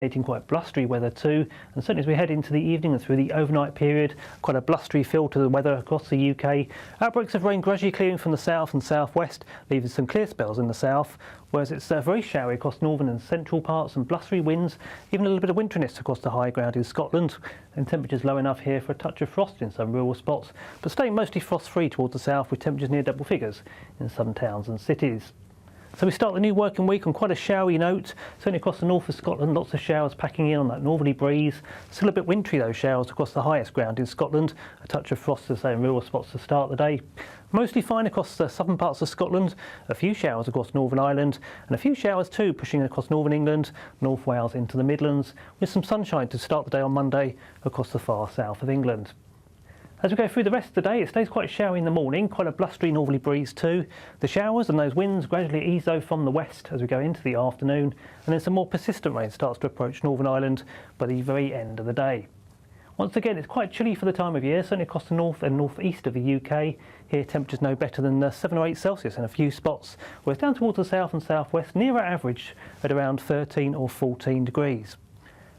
Quite blustery weather too, and certainly as we head into the evening and through the overnight period, quite a blustery feel to the weather across the UK. Outbreaks of rain gradually clearing from the south and southwest, leaving some clear spells in the south, whereas it's very showery across northern and central parts and blustery winds, even a little bit of winteriness across the high ground in Scotland, and temperatures low enough here for a touch of frost in some rural spots, but staying mostly frost-free towards the south with temperatures near double figures in some towns and cities. So we start the new working week on quite a showery note, certainly across the north of Scotland, lots of showers packing in on that northerly breeze. Still a bit wintry those showers across the highest ground in Scotland, a touch of frost to say in rural spots to start the day. Mostly fine across the southern parts of Scotland, a few showers across Northern Ireland and a few showers too pushing across northern England, North Wales into the Midlands, with some sunshine to start the day on Monday across the far south of England. As we go through the rest of the day, it stays quite showery in the morning, quite a blustery northerly breeze too. The showers and those winds gradually ease though from the west as we go into the afternoon, and then some more persistent rain starts to approach Northern Ireland by the very end of the day. Once again, it's quite chilly for the time of year, certainly across the north and northeast of the UK. Here temperatures no better than 7 or 8 Celsius in a few spots, whereas down towards the south and southwest, nearer average at around 13 or 14 degrees.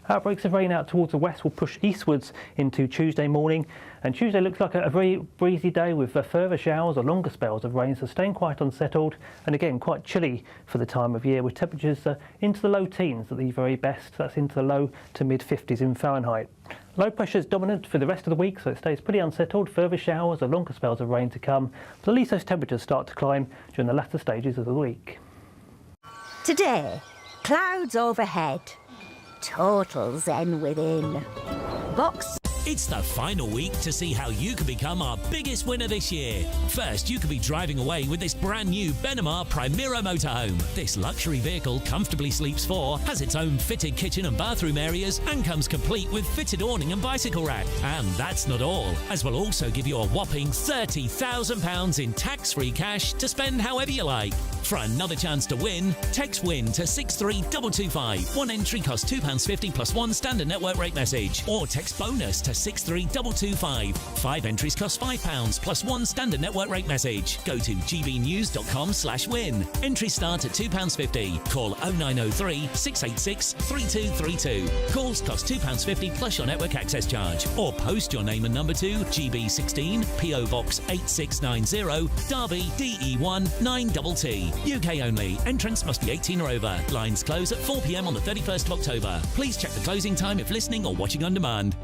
Outbreaks of rain out towards the west will push eastwards into Tuesday morning, and Tuesday looks like a very breezy day with further showers or longer spells of rain, so staying quite unsettled and again quite chilly for the time of year, with temperatures into the low teens at the very best. That's into the low to mid 50s in Fahrenheit. Low pressure is dominant for the rest of the week, so it stays pretty unsettled. Further showers or longer spells of rain to come, but at least those temperatures start to climb during the latter stages of the week. Today, clouds overhead. Total zen within. Box. It's the final week to see how you can become our biggest winner this year. First, you could be driving away with this brand new Benamar Primera motorhome. This luxury vehicle comfortably sleeps 4, has its own fitted kitchen and bathroom areas, and comes complete with fitted awning and bicycle rack. And that's not all, as we'll also give you a whopping £30,000 in tax-free cash to spend however you like. For another chance to win, text WIN to 63225. One entry costs £2.50 plus one standard network rate message, or text BONUS to 63225. 5 entries cost £5 plus one standard network rate message. Go to gbnews.com/win. Entries start at £2.50. Call 0903 686 3232. Calls cost £2.50 plus your network access charge. Or post your name and number to GB16 PO Box 8690 Derby DE1 9TT. UK only. Entrance must be 18 or over. Lines close at 4 p.m. on the 31st of October. Please check the closing time if listening or watching on demand.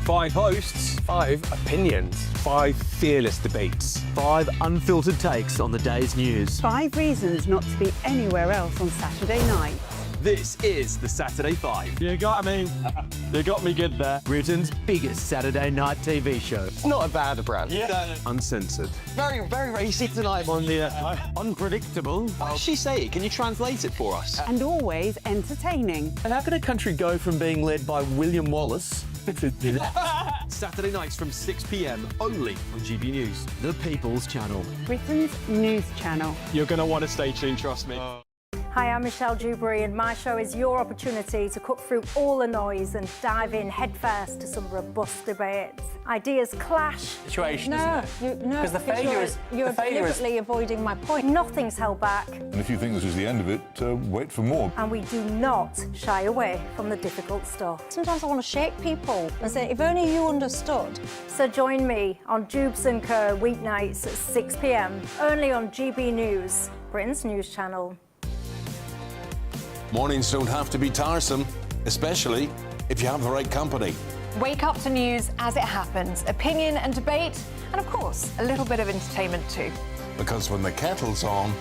5 hosts, 5 opinions, 5 fearless debates, 5 unfiltered takes on the day's news. 5 reasons not to be anywhere else on Saturday night. This is the Saturday 5. You got me. You got me good there. Britain's biggest Saturday night TV show. It's not a bad brand. Yeah. Uncensored. Very, very racy tonight. On the unpredictable. What did she say? Can you translate it for us? And always entertaining. And how can a country go from being led by William Wallace to Saturday nights from 6 p.m. only on GB News. the People's Channel? Britain's news channel. You're going to want to stay tuned, trust me. Hi, I'm Michelle Dewberry, and my show is your opportunity to cut through all the noise and dive in headfirst to some robust debates. Ideas clash. Situation, No, isn't it? because the failure is you're deliberately avoiding my point. Nothing's held back, And if you think this is the end of it, wait for more. and we do not shy away from the difficult stuff. Sometimes I want to shake people and say, if only you understood. So join me on Jubes and Co weeknights at 6 p.m. only on GB News, Britain's news channel. Mornings don't have to be tiresome, especially if you have the right company. Wake up to news as it happens, opinion and debate, and of course, a little bit of entertainment too. Because when the kettle's on,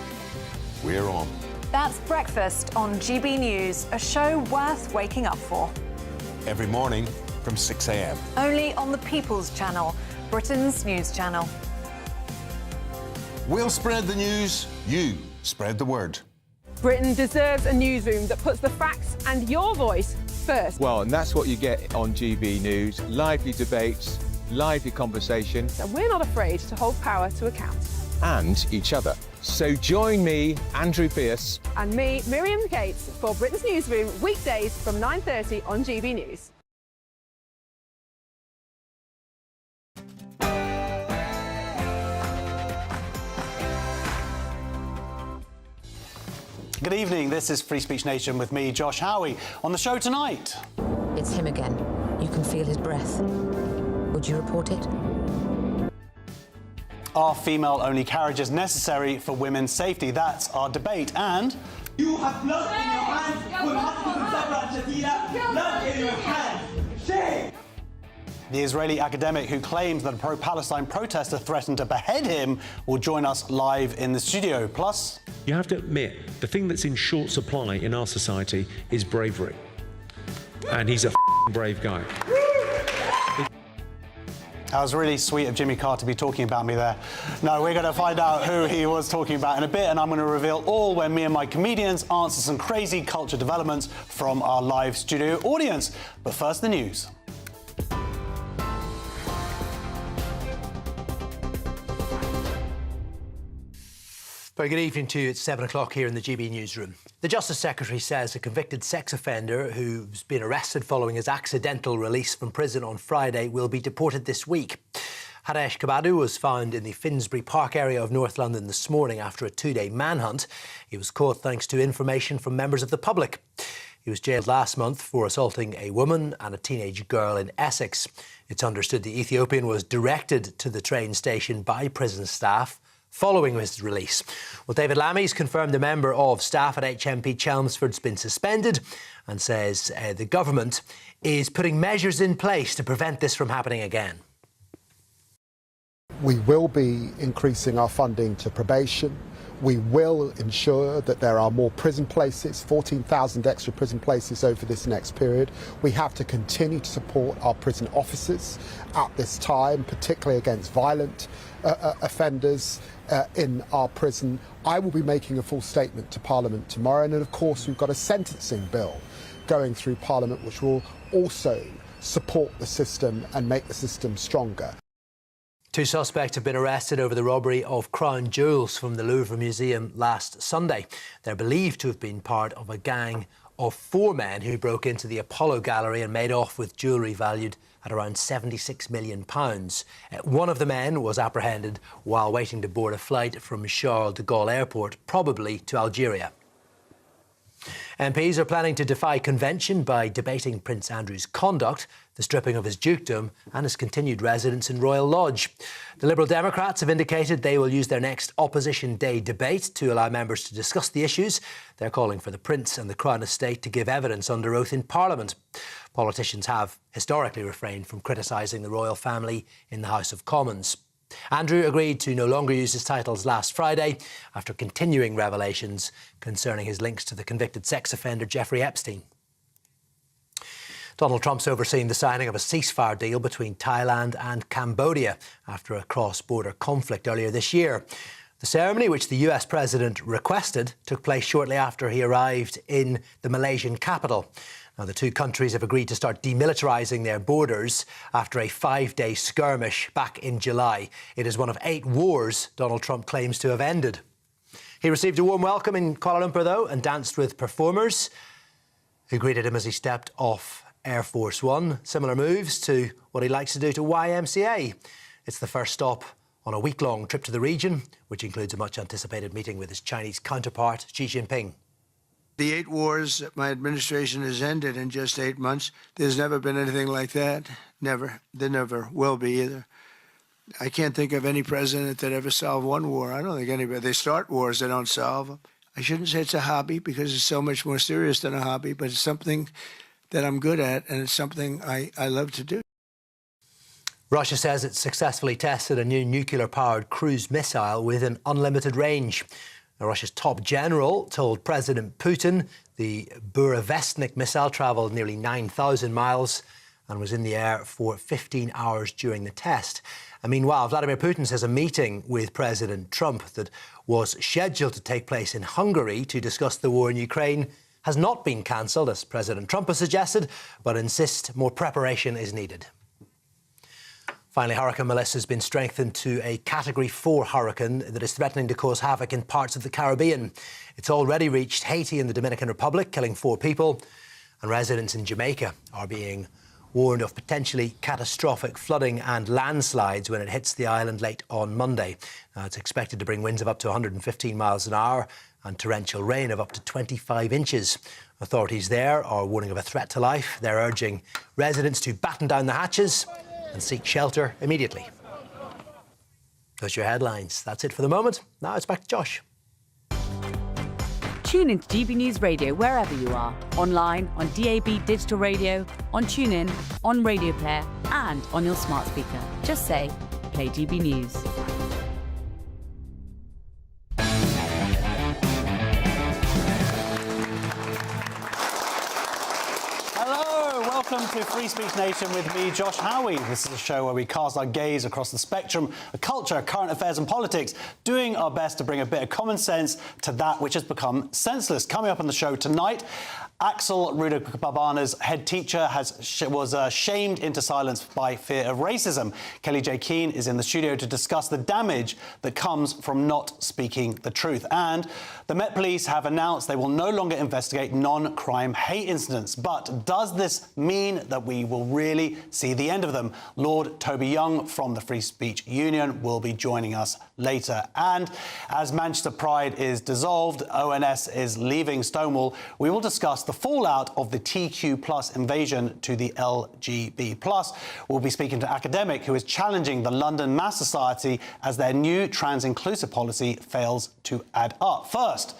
we're on. That's Breakfast on GB News, a show worth waking up for. Every morning from 6 a.m. Only on the People's Channel, Britain's news channel. We'll spread the news, you spread the word. Britain deserves a newsroom that puts the facts and your voice first. Well, and that's what you get on GB News. Lively debates, lively conversation. And we're not afraid to hold power to account. And each other. So join me, Andrew Pierce. And me, Miriam Gates, for Britain's Newsroom, weekdays from 9:30 on GB News. Good evening, this is Free Speech Nation with me, Josh Howie. On the show tonight... It's him again. You can feel his breath. Would you report it? Are female-only carriages necessary for women's safety? That's our debate. And... You have blood in your hands. Blood in your hands. Shame! The Israeli academic who claims that a pro-Palestine protester threatened to behead him will join us live in the studio. Plus... You have to admit, the thing that's in short supply in our society is bravery. And he's a brave guy. That was really sweet of Jimmy Carr to be talking about me there. No, we're going to find out who he was talking about in a bit, and I'm going to reveal all when me and my comedians answer some crazy culture developments from our live studio audience. But first, the news. Very good evening to you. It's 7 o'clock here in the GB newsroom. The Justice Secretary says a convicted sex offender who's been arrested following his accidental release from prison on Friday will be deported this week. Hadesh Kabadu was found in the Finsbury Park area of North London this morning after a two-day manhunt. He was caught thanks to information from members of the public. He was jailed last month for assaulting a woman and a teenage girl in Essex. It's understood the Ethiopian was directed to the train station by prison staff following his release. Well, David Lammy's confirmed a member of staff at HMP Chelmsford's been suspended and says the government is putting measures in place to prevent this from happening again. We will be increasing our funding to probation. We will ensure that there are more prison places, 14,000 extra prison places over this next period. We have to continue to support our prison officers at this time, particularly against violent offenders in our prison. I will be making a full statement to Parliament tomorrow, and of course we've got a sentencing bill going through Parliament which will also support the system and make the system stronger. Two suspects have been arrested over the robbery of crown jewels from the Louvre Museum last Sunday. They're believed to have been part of a gang of four men who broke into the Apollo Gallery and made off with jewellery valued at around £76 million. One of the men was apprehended while waiting to board a flight from Charles de Gaulle Airport, probably to Algeria. MPs are planning to defy convention by debating Prince Andrew's conduct, the stripping of his dukedom and his continued residence in Royal Lodge. The Liberal Democrats have indicated they will use their next Opposition Day debate to allow members to discuss the issues. They're calling for the Prince and the Crown Estate to give evidence under oath in Parliament. Politicians have historically refrained from criticising the royal family in the House of Commons. Andrew agreed to no longer use his titles last Friday after continuing revelations concerning his links to the convicted sex offender Jeffrey Epstein. Donald Trump's overseeing the signing of a ceasefire deal between Thailand and Cambodia after a cross-border conflict earlier this year. The ceremony, which the US president requested, took place shortly after he arrived in the Malaysian capital. Now, the two countries have agreed to start demilitarising their borders after a 5-day skirmish back in July. It is one of 8 wars Donald Trump claims to have ended. He received a warm welcome in Kuala Lumpur, though, and danced with performers who greeted him as he stepped off Air Force One. Similar moves to what he likes to do to YMCA. It's the first stop on a week-long trip to the region, which includes a much-anticipated meeting with his Chinese counterpart, Xi Jinping. The 8 wars that my administration has ended in just 8 months, there's never been anything like that. Never. There never will be either. I can't think of any president that ever solved one war. I don't think anybody. They start wars, they don't solve them. I shouldn't say it's a hobby because it's so much more serious than a hobby, but it's something that I'm good at and it's something I love to do. Russia says it successfully tested a new nuclear-powered cruise missile with an unlimited range. Now, Russia's top general told President Putin the Burevestnik missile travelled nearly 9,000 miles and was in the air for 15 hours during the test. And meanwhile, Vladimir Putin says a meeting with President Trump that was scheduled to take place in Hungary to discuss the war in Ukraine has not been cancelled, as President Trump has suggested, but insists more preparation is needed. Finally, Hurricane Melissa has been strengthened to a Category 4 hurricane that is threatening to cause havoc in parts of the Caribbean. It's already reached Haiti and the Dominican Republic, killing 4 people, and residents in Jamaica are being warned of potentially catastrophic flooding and landslides when it hits the island late on Monday. Now, it's expected to bring winds of up to 115 miles an hour and torrential rain of up to 25 inches. Authorities there are warning of a threat to life. They're urging residents to batten down the hatches and seek shelter immediately. Those are your headlines. That's it for the moment. Now it's back to Josh. Tune into GB News Radio wherever you are. Online, on DAB digital radio, on TuneIn, on Radio Player and on your smart speaker. Just say, play GB News. Welcome to Free Speech Nation with me, Josh Howie. This is a show where we cast our gaze across the spectrum of culture, current affairs and politics, doing our best to bring a bit of common sense to that which has become senseless. Coming up on the show tonight, Axel Rudababana's head teacher was shamed into silence by fear of racism. Kelly Jay Keene is in the studio to discuss the damage that comes from not speaking the truth. And the Met Police have announced they will no longer investigate non-crime hate incidents. But does this mean that we will really see the end of them? Lord Toby Young from the Free Speech Union will be joining us later. And as Manchester Pride is dissolved, ONS is leaving Stonewall, we will discuss the fallout of the TQ plus invasion to the LGB plus. We'll be speaking to an academic who is challenging the London Maths Society as their new trans-inclusive policy fails to add up. First,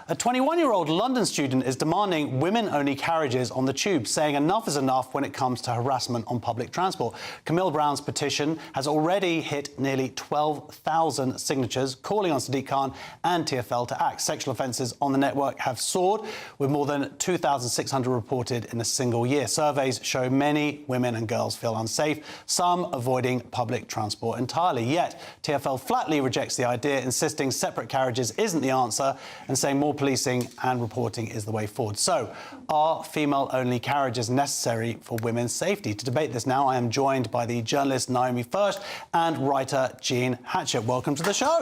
a 21-year-old London student is demanding women-only carriages on the tube, saying enough is enough when it comes to harassment on public transport. Camille Brown's petition has already hit nearly 12,000 signatures, calling on Sadiq Khan and TfL to act. Sexual offences on the network have soared, with more than 2,600 reported in a single year. Surveys show many women and girls feel unsafe, some avoiding public transport entirely. Yet, TfL flatly rejects the idea, insisting separate carriages isn't the answer and saying more policing and reporting is the way forward. So, are female-only carriages necessary for women's safety? To debate this now, I am joined by the journalist Naomi Firsht and writer Jean Hatchet. Welcome to the show.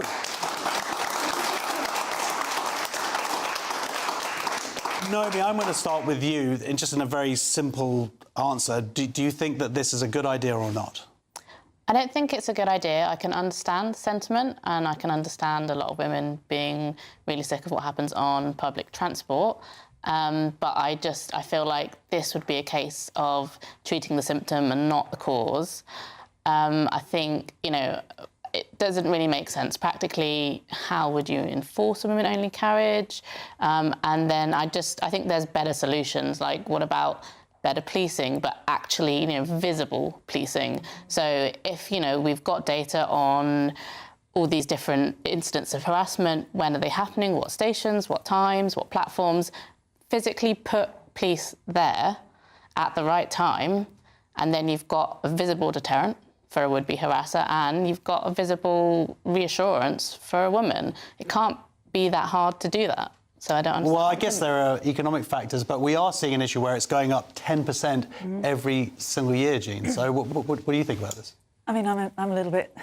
Naomi, I'm going to start with you, in a very simple answer. Do you think that this is a good idea or not? I don't think it's a good idea. I can understand the sentiment and I can understand a lot of women being really sick of what happens on public transport. But I feel like this would be a case of treating the symptom and not the cause. I think, it doesn't really make sense. Practically, how would you enforce a women-only carriage? And then I think there's better solutions. Like, what about better policing, but actually, visible policing? So if, we've got data on all these different incidents of harassment, when are they happening, what stations, what times, what platforms, physically put police there at the right time, and then you've got a visible deterrent for a would-be harasser, and you've got a visible reassurance for a woman. It can't be that hard to do that. So I don't understand. Well, I guess there are economic factors, but we are seeing an issue where it's going up 10% every single year, Jean. So what do you think about this? I mean, I'm a little bit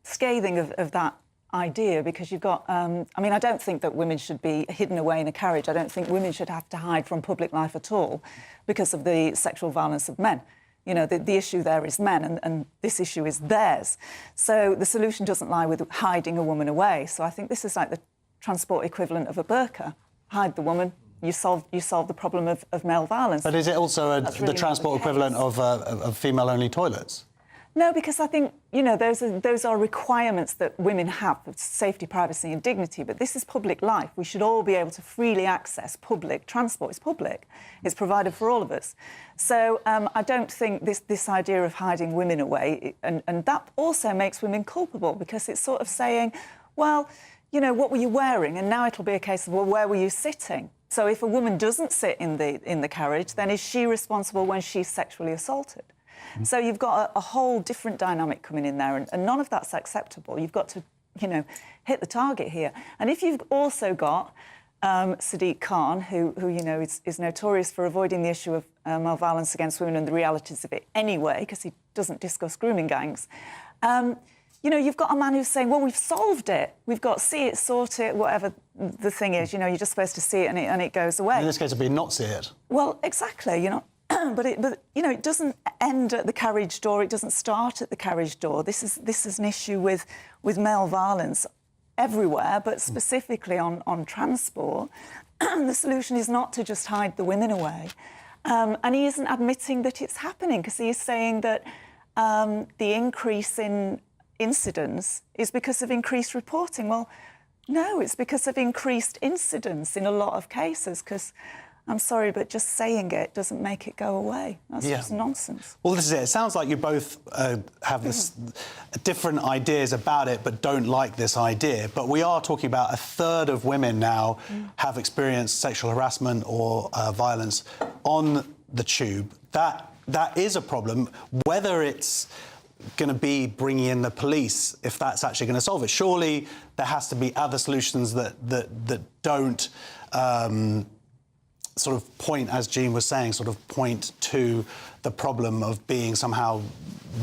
scathing of that idea, because you've got... I don't think that women should be hidden away in a carriage. I don't think women should have to hide from public life at all because of the sexual violence of men. The issue there is men, and this issue is theirs. So the solution doesn't lie with hiding a woman away. So I think this is like the transport equivalent of a burqa. Hide the woman, you solve the problem of male violence. But is it also the transport equivalent of female-only toilets? No, because I think, those are requirements that women have for safety, privacy and dignity, but this is public life. We should all be able to freely access public transport. It's public. It's provided for all of us. So I don't think this idea of hiding women away, and that also makes women culpable, because it's sort of saying, well, what were you wearing? And now it'll be a case of, well, where were you sitting? So if a woman doesn't sit in the carriage, then is she responsible when she's sexually assaulted? So you've got a whole different dynamic coming in there, and none of that's acceptable. You've got to, hit the target here. And if you've also got Sadiq Khan, who is notorious for avoiding the issue of male violence against women and the realities of it anyway, because he doesn't discuss grooming gangs, you've got a man who's saying, well, we've solved it. We've got see it, sort it, whatever the thing is. You're just supposed to see it and it goes away. In this case, it'd be not see it. Well, exactly. But it doesn't end at the carriage door. It doesn't start at the carriage door. This is an issue with male violence everywhere, but specifically on transport, the solution is not to just hide the women away. And he isn't admitting that it's happening, because he is saying that the increase in incidents is because of increased reporting. Well, no, it's because of increased incidents in a lot of cases, because I'm sorry, but just saying it doesn't make it go away. That's just nonsense. Well, this is it. It sounds like you both have this different ideas about it, but don't like this idea. But we are talking about a third of women now have experienced sexual harassment or violence on the tube. That is a problem. Whether it's going to be bringing in the police, if that's actually going to solve it, surely there has to be other solutions that don't. Sort of point, as Jean was saying, sort of point to the problem of being somehow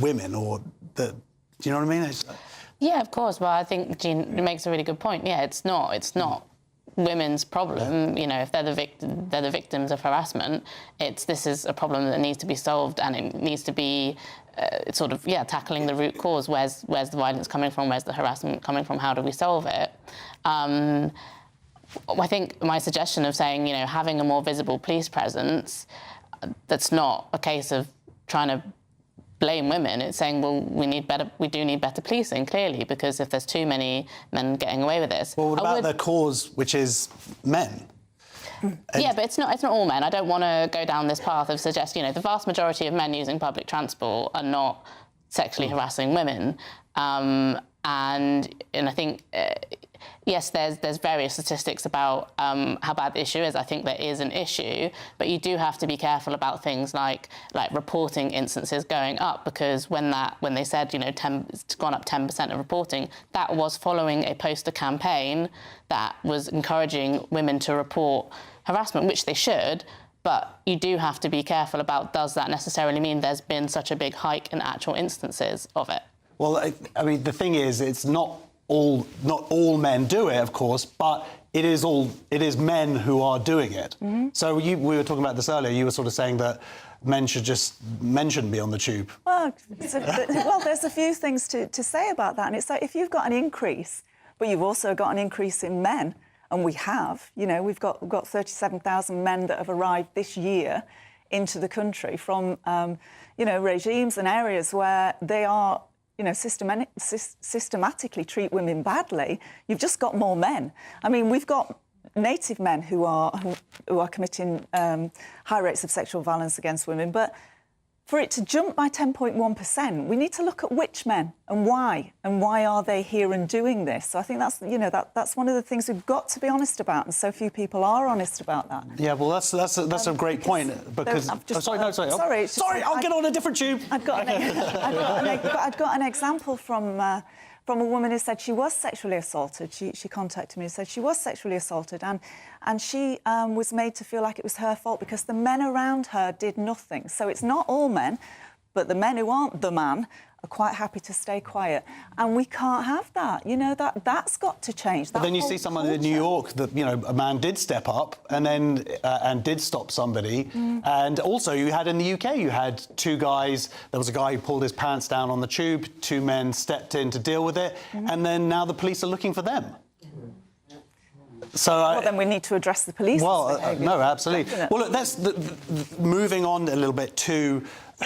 women, or the. Do you know what I mean? Yeah, of course. Well, I think Jean makes a really good point. Yeah, it's not women's problem. You know, if they're the victims of harassment. This is a problem that needs to be solved, and it needs to be tackling the root cause. Where's the violence coming from? Where's the harassment coming from? How do we solve it? I think my suggestion of saying, you know, having a more visible police presence, that's not a case of trying to blame women. It's saying, well, we do need better policing, clearly, because if there's too many men getting away with this. Well, what about the cause, which is men? Yeah, but it's not all men. I don't want to go down this path of suggest, you know, the vast majority of men using public transport are not sexually harassing women. And I think, yes, there's various statistics about how bad the issue is. I think there is an issue, but you do have to be careful about things like reporting instances going up, because when they said, you know, it's gone up 10% of reporting, that was following a poster campaign that was encouraging women to report harassment, which they should. But you do have to be careful about, does that necessarily mean there's been such a big hike in actual instances of it? Well, I mean, the thing is, it's not all men do it, of course, but it is men who are doing it. So we were talking about this earlier. You were sort of saying that men shouldn't be on the tube. Well, there's a few things to say about that, and it's like, if you've got an increase, but you've also got an increase in men, and we have, you know, we've got 37,000 men that have arrived this year into the country from, you know, regimes and areas where they are, you know, systematically treat women badly. You've just got more men. I mean, we've got native men who are committing high rates of sexual violence against women, but for it to jump by 10.1%, we need to look at which men and why are they here and doing this. So I think that's, you know, that's one of the things we've got to be honest about, and so few people are honest about that. Yeah, well, that's a great point, because sorry, I'll get on a different tube. I've got an example from a woman who said she was sexually assaulted. She contacted me and said she was sexually assaulted, and she was made to feel like it was her fault because the men around her did nothing. So it's not all men, but the men who aren't the man are quite happy to stay quiet. And we can't have that. You know, that's got to change. But then you see someone in New York that, you know, a man did step up and then and did stop somebody. And also you had in the UK, you had two guys. There was a guy who pulled his pants down on the tube. Two men stepped in to deal with it. And then now the police are looking for them. So well, then we need to address the police. Well, no, absolutely. Definitely. Well, look, that's moving on a little bit to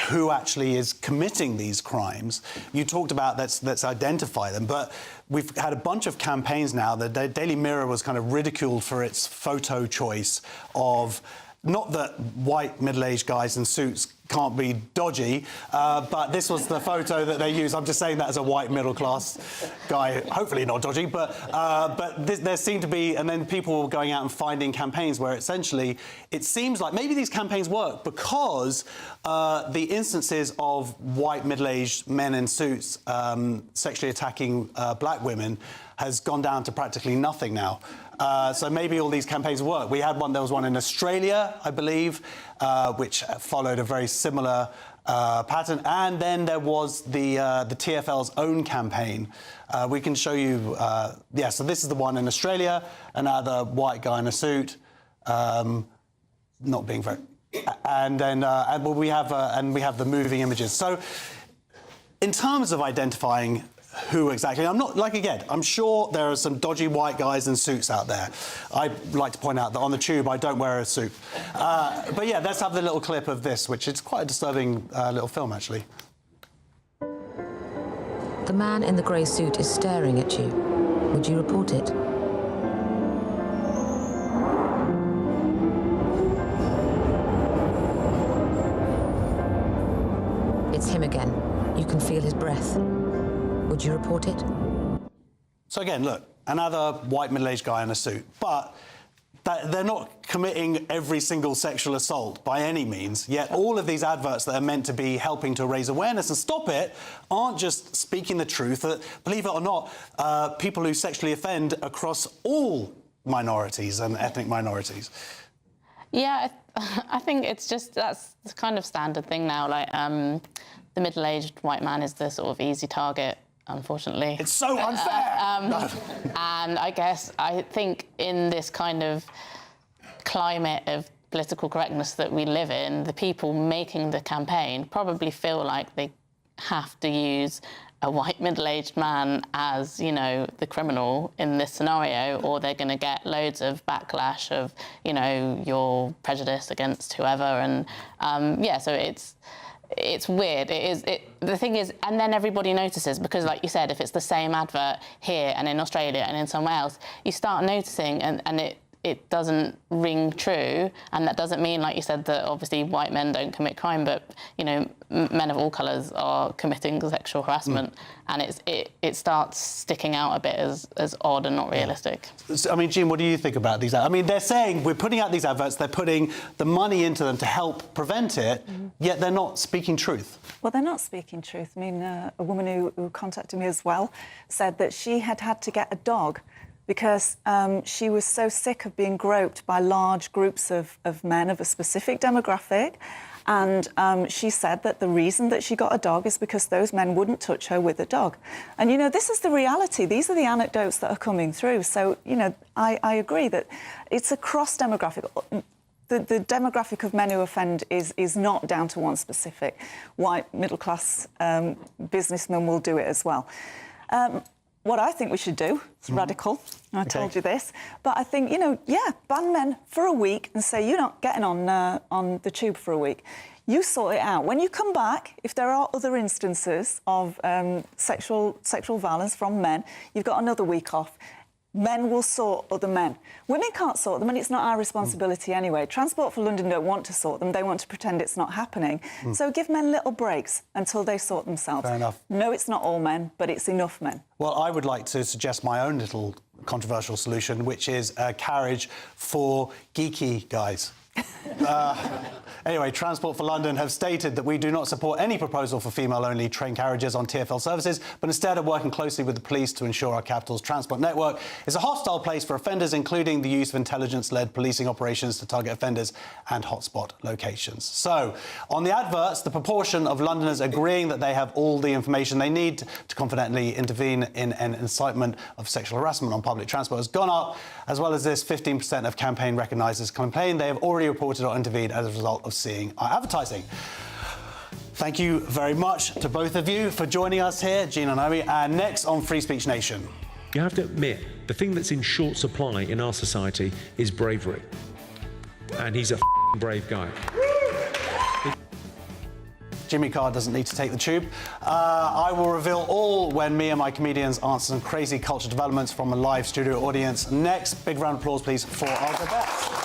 who actually is committing these crimes. You talked about let's identify them, but we've had a bunch of campaigns now. The Daily Mirror was kind of ridiculed for its photo choice of, not that white middle-aged guys in suits can't be dodgy, but this was the photo that they used. I'm just saying that as a white middle-class guy, hopefully not dodgy, but there seemed to be, and then people were going out and finding campaigns where essentially it seems like maybe these campaigns work because the instances of white middle-aged men in suits sexually attacking black women has gone down to practically nothing now. So maybe all these campaigns work. There was one in Australia, I believe, which followed a very similar pattern. And then there was the TfL's own campaign. We can show you, so this is the one in Australia, another white guy in a suit, not being very... And then we have the moving images. So in terms of identifying who exactly. I'm not, like, again, I'm sure there are some dodgy white guys in suits out there. I'd like to point out that on the tube I don't wear a suit. But yeah, let's have the little clip of this, which is quite a disturbing little film, actually. The man in the grey suit is staring at you. Would you report it? It's him again. You can feel his breath. Would you report it? So again, look, another white middle-aged guy in a suit, but they're not committing every single sexual assault by any means, yet all of these adverts that are meant to be helping to raise awareness and stop it aren't just speaking the truth. That, believe it or not, people who sexually offend across all minorities and ethnic minorities. Yeah, I think it's just, that's the kind of standard thing now. Like, the middle-aged white man is the sort of easy target, unfortunately. It's so unfair! And I think in this kind of climate of political correctness that we live in, the people making the campaign probably feel like they have to use a white middle-aged man as, you know, the criminal in this scenario, or they're going to get loads of backlash of, you know, your prejudice against whoever. And, yeah, so it's weird. The thing is, and then everybody notices, because, like you said, if it's the same advert here and in Australia and in somewhere else, you start noticing, and it doesn't ring true. And that doesn't mean, like you said, that obviously white men don't commit crime, but, you know, men of all colours are committing sexual harassment, and it starts sticking out a bit as odd and not realistic. So, I mean, Jean, what do you think about these? I mean, they're saying we're putting out these adverts, they're putting the money into them to help prevent it, yet they're not speaking truth. Well, they're not speaking truth. I mean, a woman who contacted me as well said that she had to get a dog because she was so sick of being groped by large groups of men of a specific demographic. And she said that the reason that she got a dog is because those men wouldn't touch her with a dog. And, you know, this is the reality. These are the anecdotes that are coming through. So, you know, I agree that it's a cross-demographic. The demographic of men who offend is not down to one specific. White, middle-class businessmen will do it as well. What I think we should do, it's radical, I told you this, but I think, you know, yeah, ban men for a week and say you're not getting on the tube for a week. You sort it out. When you come back, if there are other instances of sexual violence from men, you've got another week off. Men will sort other men. Women can't sort them, and it's not our responsibility anyway. Transport for London don't want to sort them. They want to pretend it's not happening. So give men little breaks until they sort themselves. Fair enough. No, it's not all men, but it's enough men. Well, I would like to suggest my own little controversial solution, which is a carriage for geeky guys. Anyway, Transport for London have stated that we do not support any proposal for female-only train carriages on TfL services, but instead are working closely with the police to ensure our capital's transport network is a hostile place for offenders, including the use of intelligence-led policing operations to target offenders and hotspot locations. So, on the adverts, the proportion of Londoners agreeing that they have all the information they need to confidently intervene in an incitement of sexual harassment on public transport has gone up, as well as this 15% of campaign recognisers complain they have already reported or intervened as a result of seeing our advertising. Thank you very much to both of you for joining us here, Jean and Naomi, and next on Free Speech Nation. You have to admit, the thing that's in short supply in our society is bravery. And he's a brave guy. Jimmy Carr doesn't need to take the tube. I will reveal all when me and my comedians answer some crazy culture developments from a live studio audience. Next, big round of applause, please, for our guests.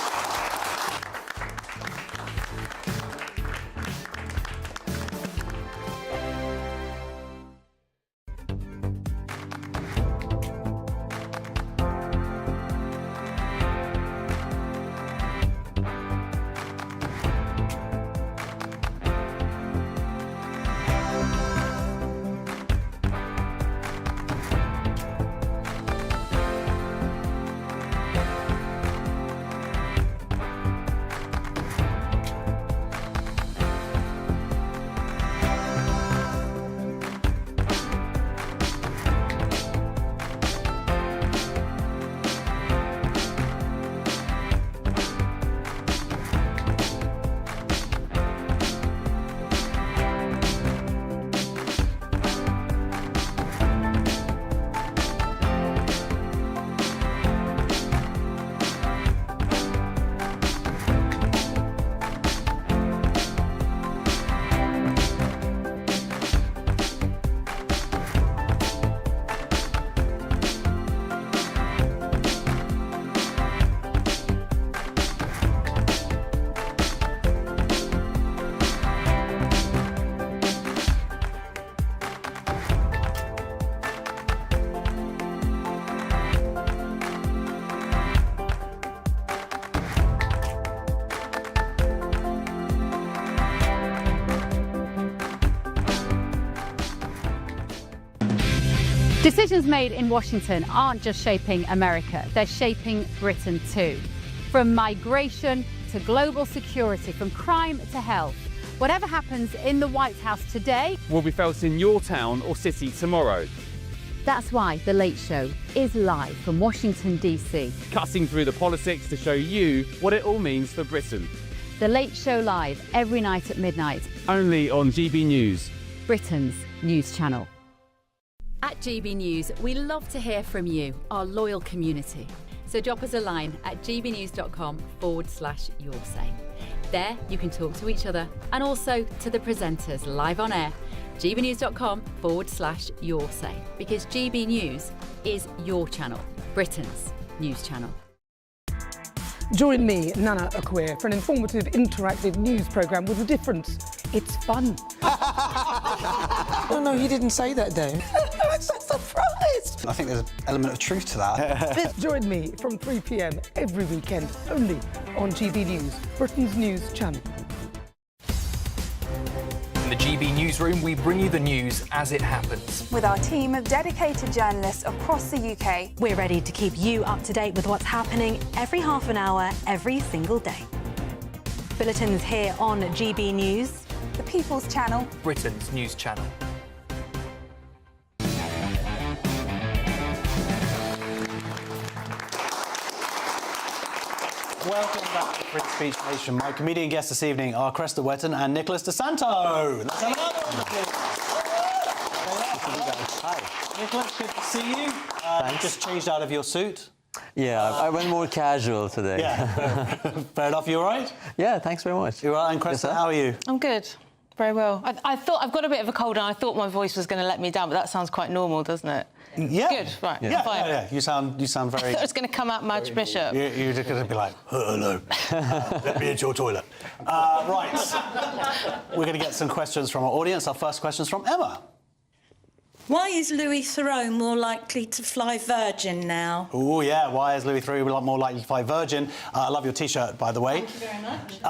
Decisions made in Washington aren't just shaping America, they're shaping Britain too. From migration to global security, from crime to health. Whatever happens in the White House today will be felt in your town or city tomorrow. That's why The Late Show is live from Washington, D.C. Cutting through the politics to show you what it all means for Britain. The Late Show live every night at midnight. Only on GB News, Britain's news channel. At GB News, we love to hear from you, our loyal community. So drop us a line at gbnews.com/yoursay. There you can talk to each other and also to the presenters live on air. gbnews.com/yoursay, because GB News is your channel, Britain's news channel. Join me, Nana Akwe, for an informative, interactive news programme with a difference. It's fun. No, he didn't say that, Dave. I'm so surprised. I think there's an element of truth to that. Join me from 3 p.m. every weekend, only on GB News, Britain's news channel. In the GB Newsroom, we bring you the news as it happens. With our team of dedicated journalists across the UK, we're ready to keep you up to date with what's happening every half an hour, every single day. Bulletins here on GB News, the People's Channel, Britain's news channel. Welcome back to Free Speech Nation. My comedian guests this evening are Cressida WE and Nicholas De Santo. Let's have another one, please. Hi. Nicholas, good to see you. You just changed out of your suit. Yeah, I went more casual today. Yeah, fair enough. You all right? Yeah, thanks very much. You all right? And Cressida, how are you? I'm good. Very well. I thought I've got a bit of a cold and I thought my voice was going to let me down, but that sounds quite normal, doesn't it? Yeah. Good, right. Yeah, fine. yeah. You sound very... I thought it was going to come out Madge Bishop. You're just going to be like, hello, let me into your toilet. Right. We're going to get some questions from our audience. Our first question is from Emma. Why is Louis Theroux more likely to fly Virgin now? Oh, yeah. Why is Louis Theroux more likely to fly Virgin? I love your T-shirt, by the way. Thank you very much.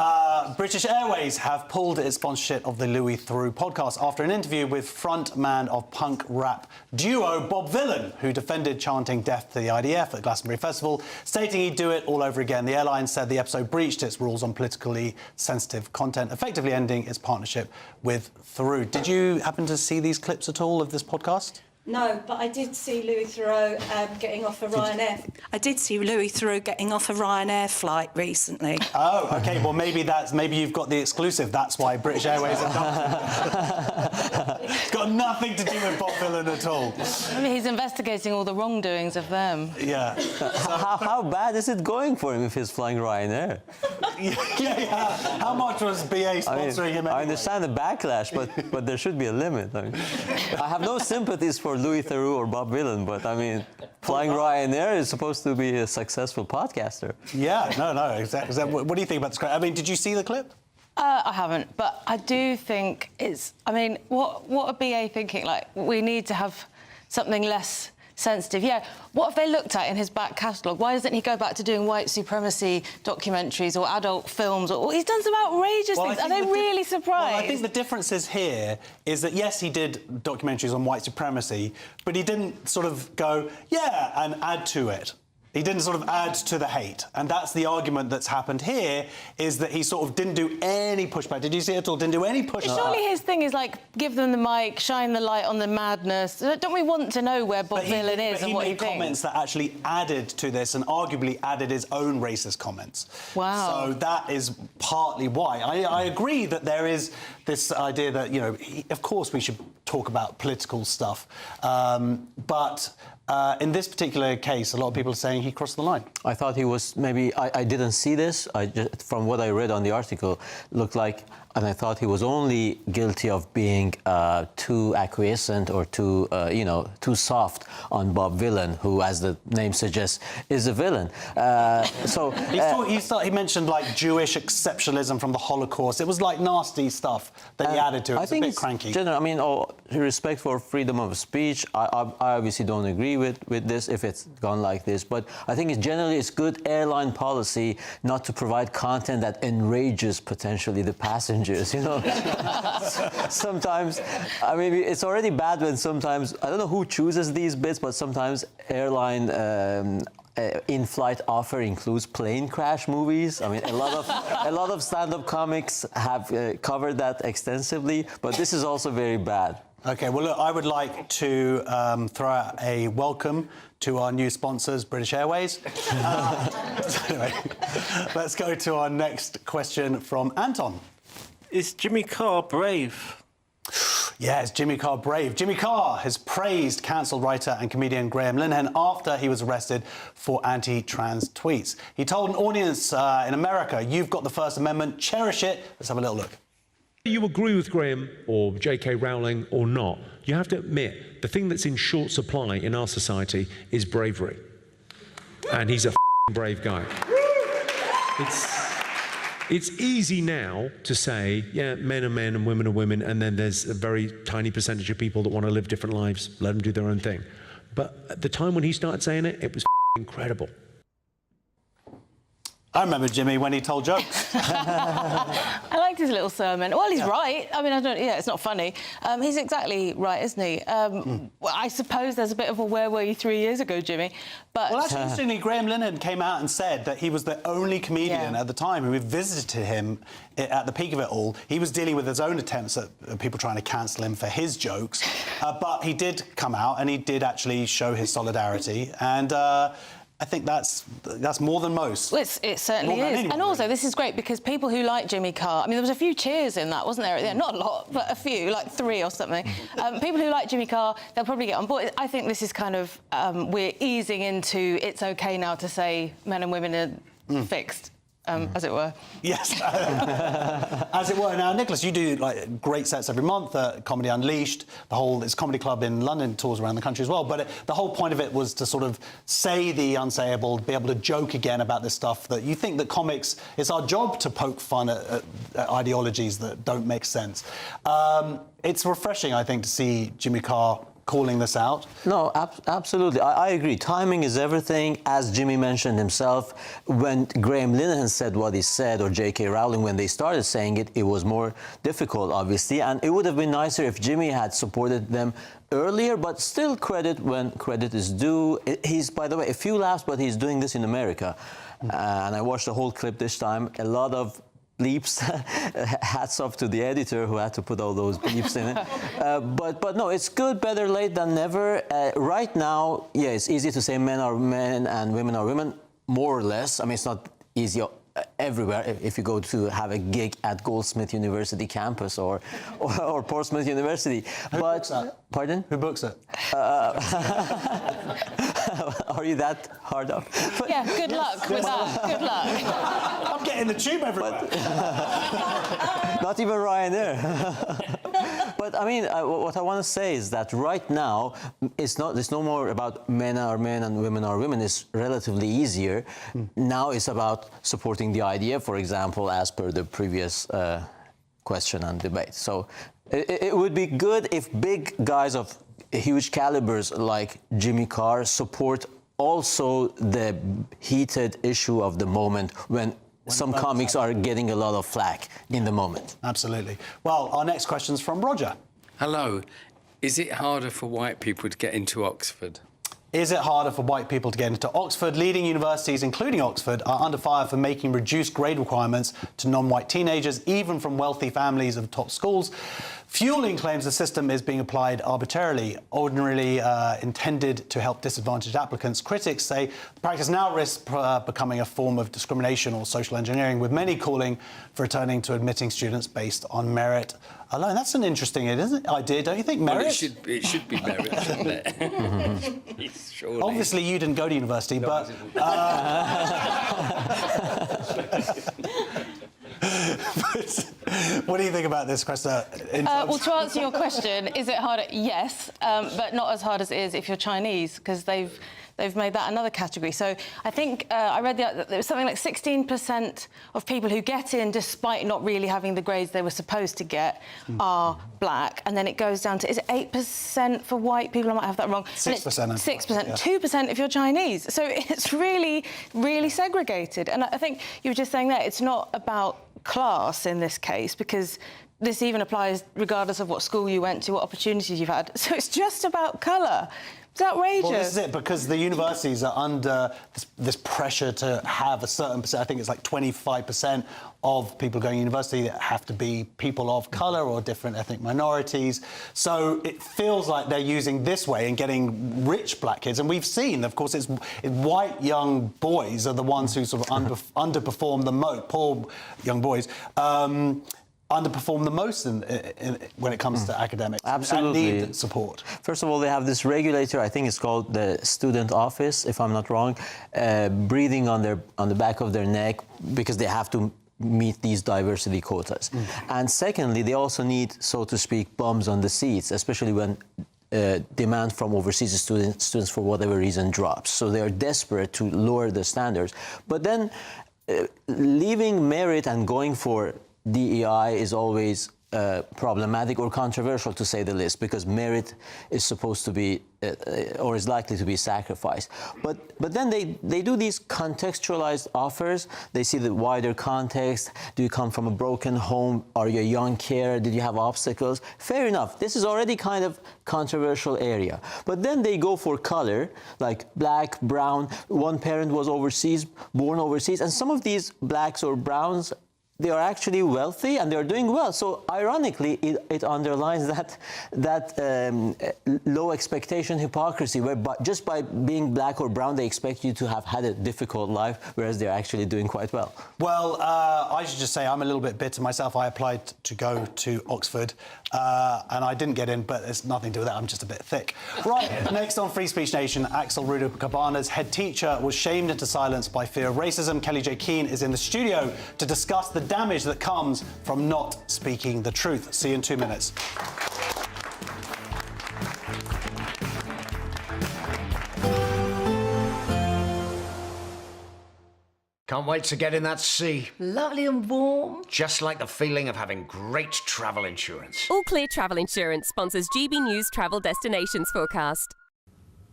British Airways have pulled its sponsorship of the Louis Theroux podcast after an interview with frontman of punk rap duo Bob Vylan, who defended chanting death to the IDF at Glastonbury Festival, stating he'd do it all over again. The airline said the episode breached its rules on politically sensitive content, effectively ending its partnership with Theroux. Did you happen to see these clips at all of this podcast? No, but I did see Louis Theroux getting off a Ryanair. I did see Louis Theroux getting off a Ryanair flight recently. Oh, OK. Well, maybe you've got the exclusive. That's why British Airways have done it. It's got nothing to do with Bob Vylan at all. I mean, he's investigating all the wrongdoings of them. Yeah. How bad is it going for him if he's flying Ryanair? Yeah. How much was BA sponsoring him anyway? I understand the backlash, but there should be a limit. I mean, I have no sympathies for Louis Theroux or Bob Vylan, but I mean, flying Ryanair is supposed to be a successful podcaster. Yeah, no, exactly. What do you think about this? I mean, did you see the clip? I haven't, but I do think it's... I mean, what are BA thinking? Like, we need to have something less sensitive. Yeah, what have they looked at in his back catalogue? Why doesn't he go back to doing white supremacy documentaries or adult films? Or he's done some outrageous things. Are they really surprised? Well, I think the difference is here is that, yes, he did documentaries on white supremacy, but he didn't sort of go, yeah, and add to it. He didn't sort of add to the hate. And that's the argument that's happened here, is that he sort of didn't do any pushback. Did you see it at all? Didn't do any pushback. Surely his thing is, like, give them the mic, shine the light on the madness. Don't we want to know where Bob Vylan is and what he thinks? He made comments that actually added to this and arguably added his own racist comments. Wow. So that is partly why. I agree that there is this idea that, you know, of course we should talk about political stuff, but... in this particular case, a lot of people are saying he crossed the line. I thought he was maybe... I didn't see this. From what I read on the article, looked like... And I thought he was only guilty of being too acquiescent or too, too soft on Bob Vylan, who, as the name suggests, is a villain. He mentioned, like, Jewish exceptionalism from the Holocaust. It was, like, nasty stuff that he added to it. It's a bit cranky. I mean, respect for freedom of speech. I obviously don't agree with this if it's gone like this, but I think generally it's good airline policy not to provide content that enrages potentially the passengers, you know. Sometimes, I mean, it's already bad when sometimes, I don't know who chooses these bits, but sometimes airline in-flight offer includes plane crash movies. I mean, a lot of stand-up comics have covered that extensively, but this is also very bad. Okay, well, look, I would like to throw out a welcome to our new sponsors, British Airways. So anyway, let's go to our next question from Anton. Is Jimmy Carr brave? Yes, Jimmy Carr brave. Jimmy Carr has praised cancelled writer and comedian Graham Linehan after he was arrested for anti-trans tweets. He told an audience in America, "You've got the First Amendment, cherish it." Let's have a little look. You agree with Graham or J.K. Rowling or not, you have to admit the thing that's in short supply in our society is bravery. And he's a brave guy. It's easy now to say, yeah, men are men and women are women, and then there's a very tiny percentage of people that want to live different lives, let them do their own thing. But at the time when he started saying it, it was incredible. I remember Jimmy when he told jokes. I liked his little sermon. Well, he's right. I mean, it's not funny. He's exactly right, isn't he? Well, I suppose there's a bit of a where were you 3 years ago, Jimmy? But well, actually, interestingly, Graham Linehan came out and said that he was the only comedian at the time who visited him at the peak of it all. He was dealing with his own attempts at people trying to cancel him for his jokes, but he did come out and he did actually show his solidarity, and I think that's more than most. Well, it certainly is. And also, this is great because people who like Jimmy Carr, I mean, there was a few cheers in that, wasn't there, at the end? Not a lot, but a few, like 3 or something. People who like Jimmy Carr, they'll probably get on board. I think this is kind of, we're easing into it's OK now to say men and women are fixed. As it were. Yes, as it were. Now, Nicholas, you do like great sets every month at Comedy Unleashed. It's Comedy Club in London, tours around the country as well. But the whole point of it was to sort of say the unsayable, be able to joke again about this stuff that you think that comics, it's our job to poke fun at ideologies that don't make sense. It's refreshing, I think, to see Jimmy Carr calling this out. No, absolutely. I agree. Timing is everything. As Jimmy mentioned himself, when Graham Linehan said what he said, or J.K. Rowling, when they started saying it, it was more difficult, obviously. And it would have been nicer if Jimmy had supported them earlier, but still credit when credit is due. He's, by the way, a few laughs, but he's doing this in America. And I watched the whole clip this time. A lot of bleeps. Hats off to the editor who had to put all those bleeps in it. But no, it's good, better late than never. Right now, yeah, it's easy to say men are men and women are women, more or less. I mean, it's not easy everywhere. If you go to have a gig at Goldsmith University campus or Portsmouth University. Who books that? Pardon? Who books it? Are you that hard up? Yeah, good luck with that. Good luck. I'm getting the tube everywhere. Not even Ryanair. But I mean, what I want to say is that right now, it's no more about men are men and women are women. It's relatively easier. Now it's about supporting the idea, for example, as per the previous question and debate. So it would be good if big guys of huge calibers like Jimmy Carr support also the heated issue of the moment when some comics are getting a lot of flack in the moment. Absolutely. Well, our next question's from Roger. Hello. Is it harder for white people to get into Oxford? Is it harder for white people to get into Oxford? Leading universities, including Oxford, are under fire for making reduced grade requirements to non-white teenagers, even from wealthy families of top schools. Fueling claims the system is being applied arbitrarily, ordinarily intended to help disadvantaged applicants. Critics say the practice now risks becoming a form of discrimination or social engineering, with many calling for returning to admitting students based on merit alone. That's an interesting idea, don't you think? Merit? Well, it should be merit, shouldn't it? Surely. Obviously, you didn't go to university, No, but... What do you think about this, Cressida? Well, to answer your question, is it harder? Yes, but not as hard as it is if you're Chinese, because they've they've made that another category. So I think I read that there was something like 16% of people who get in despite not really having the grades they were supposed to get are black, and then it goes down to, is it 8% for white people? I might have that wrong. 6%. 6%, 2% if you're Chinese. So it's really, really segregated. And I think you were just saying that it's not about class in this case, because this even applies regardless of what school you went to, what opportunities you've had. So it's just about colour. It's outrageous. Well, this is it, because the universities are under this pressure to have a certain percent. I think it's like 25% of people going to university that have to be people of colour or different ethnic minorities. So it feels like they're using this way and getting rich black kids. And we've seen, of course, it's white young boys are the ones who sort of underperform the most, poor young boys. Underperform the most when it comes to academics. Absolutely. And need support. First of all, they have this regulator, I think it's called the student office, if I'm not wrong, breathing on the back of their neck because they have to meet these diversity quotas. And secondly, they also need, so to speak, bums on the seats, especially when demand from overseas students for whatever reason drops. So they are desperate to lower the standards. But then leaving merit and going for DEI is always problematic or controversial, to say the least, because merit is supposed to be or is likely to be sacrificed. But then they do these contextualized offers. They see the wider context. Do you come from a broken home? Are you a young carer? Did you have obstacles? Fair enough. This is already kind of controversial area. But then they go for color, like black, brown. One parent was overseas, born overseas, and some of these blacks or browns, they are actually wealthy and they're doing well. So ironically, it underlines that low expectation hypocrisy, where just by being black or brown, they expect you to have had a difficult life, whereas they're actually doing quite well. Well, I should just say I'm a little bit bitter myself. I applied to go to Oxford and I didn't get in, but it's nothing to do with that. I'm just a bit thick. Right, next on Free Speech Nation, Axel Ruda Kavanaugh's head teacher was shamed into silence by fear of racism. Kelly Jay Keene is in the studio to discuss the damage that comes from not speaking the truth. See you in 2 minutes. Can't wait to get in that sea. Lovely and warm. Just like the feeling of having great travel insurance. All Clear Travel Insurance sponsors GB News travel destinations forecast.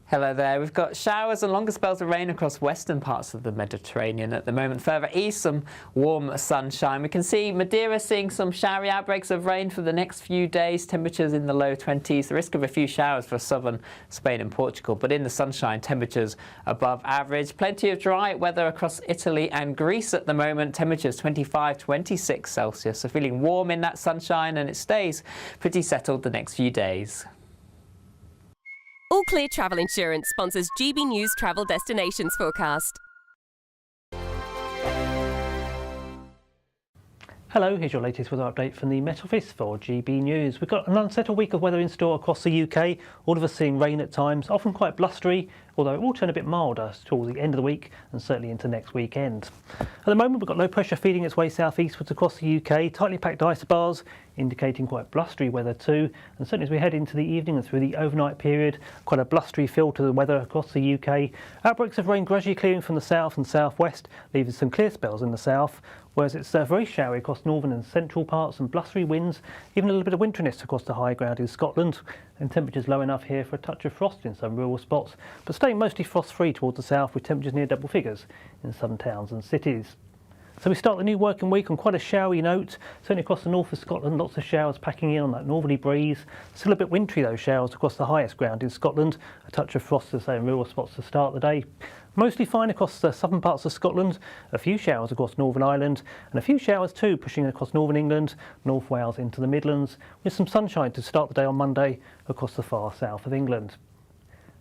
Hello there. We've got showers and longer spells of rain across western parts of the Mediterranean at the moment. Further east, some warm sunshine. We can see Madeira seeing some showery outbreaks of rain for the next few days. Temperatures in the low 20s. The risk of a few showers for southern Spain and Portugal. But in the sunshine, temperatures above average. Plenty of dry weather across Italy and Greece at the moment. Temperatures 25, 26 Celsius. So feeling warm in that sunshine, and it stays pretty settled the next few days. All Clear Travel Insurance sponsors GB News travel destinations forecast. Hello, here's your latest weather update from the Met Office for GB News. We've got an unsettled week of weather in store across the UK, all of us seeing rain at times, often quite blustery, although it will turn a bit milder towards the end of the week and certainly into next weekend. At the moment, we've got low pressure feeding its way southeastwards across the UK, tightly packed isobars, indicating quite blustery weather too, and certainly as we head into the evening and through the overnight period, quite a blustery feel to the weather across the UK. Outbreaks of rain gradually clearing from the south and southwest, leaving some clear spells in the south, whereas it's very showery across northern and central parts and blustery winds, even a little bit of winteriness across the high ground in Scotland, and temperatures low enough here for a touch of frost in some rural spots, but staying mostly frost-free towards the south with temperatures near double figures in some towns and cities. So we start the new working week on quite a showery note, certainly across the north of Scotland, lots of showers packing in on that northerly breeze. Still a bit wintry though, showers across the highest ground in Scotland, a touch of frost to say in rural spots to start the day. Mostly fine across the southern parts of Scotland, a few showers across Northern Ireland, and a few showers too pushing across Northern England, North Wales into the Midlands, with some sunshine to start the day on Monday across the far south of England.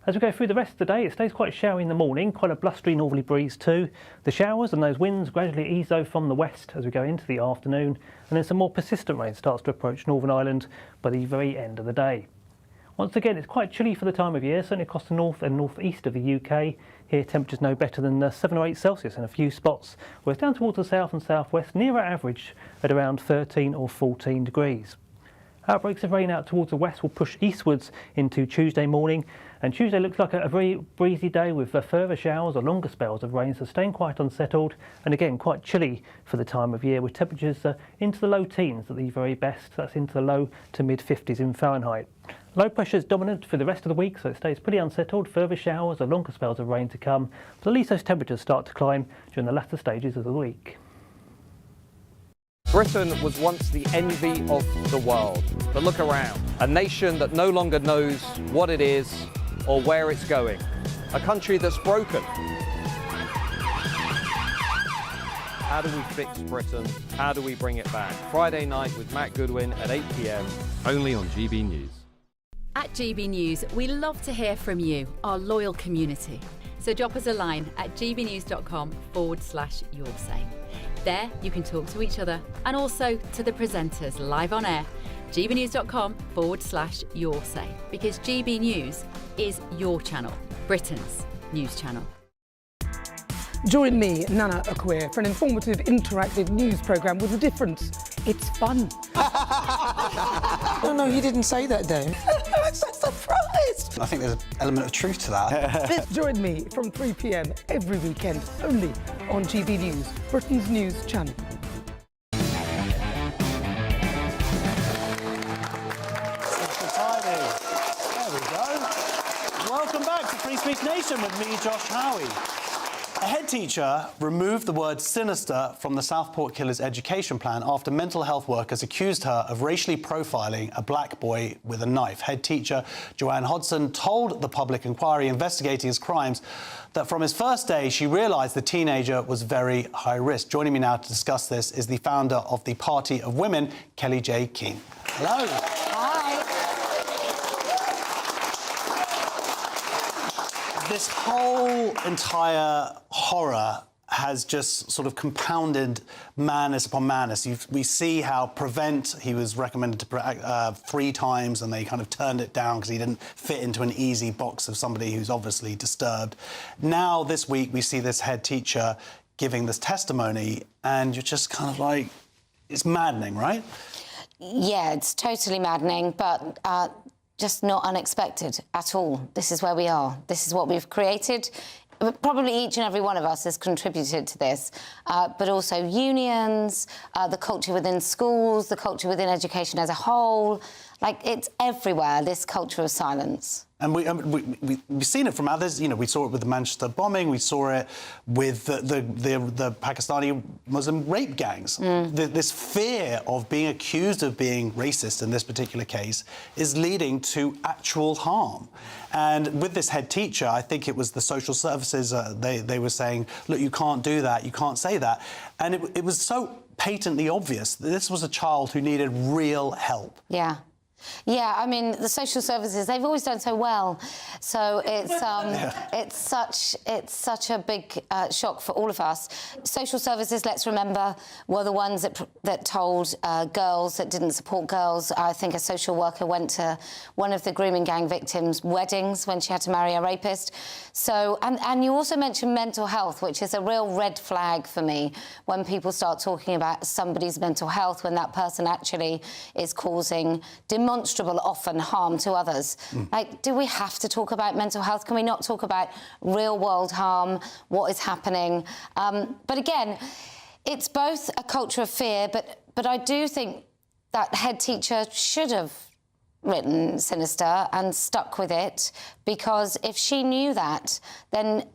As we go through the rest of the day, it stays quite showery in the morning, quite a blustery northerly breeze too. The showers and those winds gradually ease though from the west as we go into the afternoon, and then some more persistent rain starts to approach Northern Ireland by the very end of the day. Once again, it's quite chilly for the time of year, certainly across the north and northeast of the UK. Here temperatures no better than 7 or 8 Celsius in a few spots, whereas down towards the south and southwest, nearer average at around 13 or 14 degrees. Outbreaks of rain out towards the west will push eastwards into Tuesday morning, and Tuesday looks like a very breezy day with further showers or longer spells of rain, so staying quite unsettled and again quite chilly for the time of year, with temperatures into the low teens at the very best. That's into the low to mid 50s in Fahrenheit. Low pressure is dominant for the rest of the week, so it stays pretty unsettled. Further showers or longer spells of rain to come, but at least those temperatures start to climb during the latter stages of the week. Britain was once the envy of the world, but look around. A nation that no longer knows what it is or where it's going. A country that's broken. How do we fix Britain? How do we bring it back? Friday night with Matt Goodwin at 8 p.m. Only on GB News. At GB News, we love to hear from you, our loyal community. So drop us a line at gbnews.com/yoursay. There you can talk to each other and also to the presenters live on air. gbnews.com/yoursay, because GB News is your channel, Britain's news channel. Join me, Nana Akwe, for an informative, interactive news programme with a difference. It's fun. No, he didn't say that, Dave. I'm so surprised. I think there's an element of truth to that. Join me from 3 p.m. every weekend, only on GB News, Britain's news channel. There we go. Welcome back to Free Speech Nation with me, Josh Howie. A head teacher removed the word sinister from the Southport Killer's education plan after mental health workers accused her of racially profiling a black boy with a knife. Head teacher Joanne Hodson told the public inquiry investigating his crimes that from his first day she realised the teenager was very high risk. Joining me now to discuss this is the founder of the Party of Women, Kelly Jay Keene. Hello. Hi. This whole entire horror has just sort of compounded madness upon madness. We see how Prevent, he was recommended to 3 times and they kind of turned it down because he didn't fit into an easy box of somebody who's obviously disturbed. Now, this week, we see this head teacher giving this testimony and you're just kind of like, it's maddening, right? Yeah, it's totally maddening, but just not unexpected at all. This is where we are. This is what we've created. Probably each and every one of us has contributed to this, but also unions, the culture within schools, the culture within education as a whole. Like, it's everywhere, this culture of silence. And we've seen it from others. You know, we saw it with the Manchester bombing. We saw it with the Pakistani Muslim rape gangs. This fear of being accused of being racist in this particular case is leading to actual harm. And with this head teacher, I think it was the social services, they were saying, look, you can't do that, you can't say that. And it was so patently obvious that this was a child who needed real help. Yeah. Yeah, I mean, the social services, they've always done so well. So it's such a big shock for all of us. Social services, let's remember, were the ones that told girls that didn't support girls. I think a social worker went to one of the grooming gang victims' weddings when she had to marry a rapist. So, and you also mentioned mental health, which is a real red flag for me when people start talking about somebody's mental health when that person actually is causing demonstrable, often, harm to others. Like, do we have to talk about mental health? Can we not talk about real-world harm, what is happening? But again, it's both a culture of fear, but I do think that head teacher should have written sinister and stuck with it, because if she knew that, then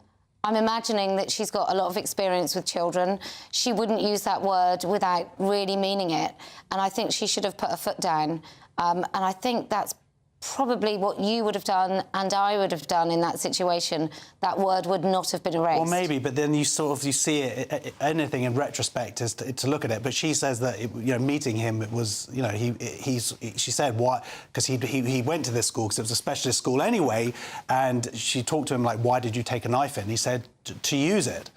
I'm imagining that she's got a lot of experience with children. She wouldn't use that word without really meaning it. And I think she should have put her foot down. And I think that's probably what you would have done and I would have done in that situation. That word would not have been erased. Well, maybe, but then you see it, anything in retrospect is to look at it. But she says that, meeting him, it was, she said, why? Because he went to this school because it was a specialist school anyway, and she talked to him like, why did you take a knife in? He said, to use it.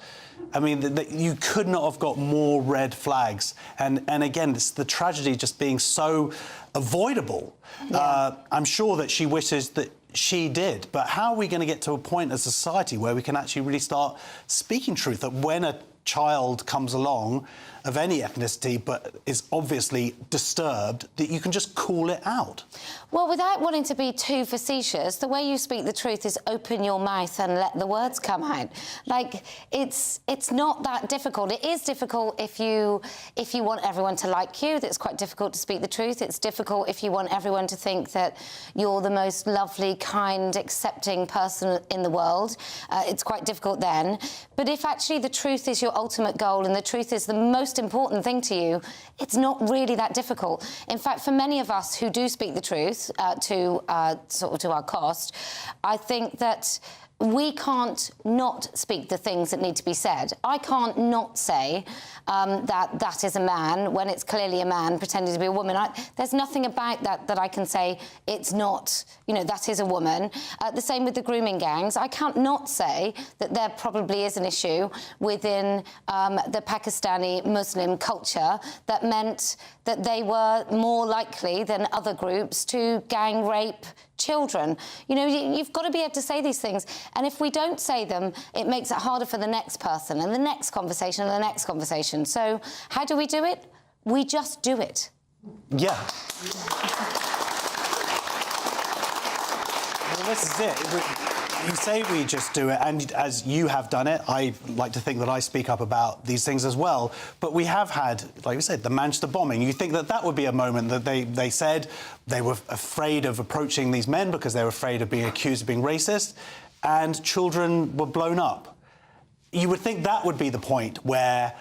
I mean, you could not have got more red flags. And again, it's the tragedy just being so avoidable. Yeah. I'm sure that she wishes that she did. But how are we going to get to a point as a society where we can actually really start speaking truth? That when a child comes along of any ethnicity but is obviously disturbed, that you can just call it out? Well, without wanting to be too facetious, the way you speak the truth is open your mouth and let the words come out. Like, it's not that difficult. It is difficult if you want everyone to like you. It's quite difficult to speak the truth. It's difficult if you want everyone to think that you're the most lovely, kind, accepting person in the world. It's quite difficult then. But if actually the truth is your ultimate goal and the truth is the most important thing to you, it's not really that difficult. In fact, for many of us who do speak the truth to our cost, I think that we can't not speak the things that need to be said. I can't not say that is a man when it's clearly a man pretending to be a woman. There's nothing about that I can say it's not, that is a woman. The same with the grooming gangs. I can't not say that there probably is an issue within the Pakistani Muslim culture that meant that they were more likely than other groups to gang rape children. You've got to be able to say these things. And if we don't say them, it makes it harder for the next person and the next conversation and the next conversation. So how do we do it? We just do it. Yeah. Well, this is it. You say we just do it, and as you have done it, I like to think that I speak up about these things as well. But we have had, like we said, the Manchester bombing. You think that would be a moment that they said they were afraid of approaching these men because they were afraid of being accused of being racist, and children were blown up. You would think that would be the point where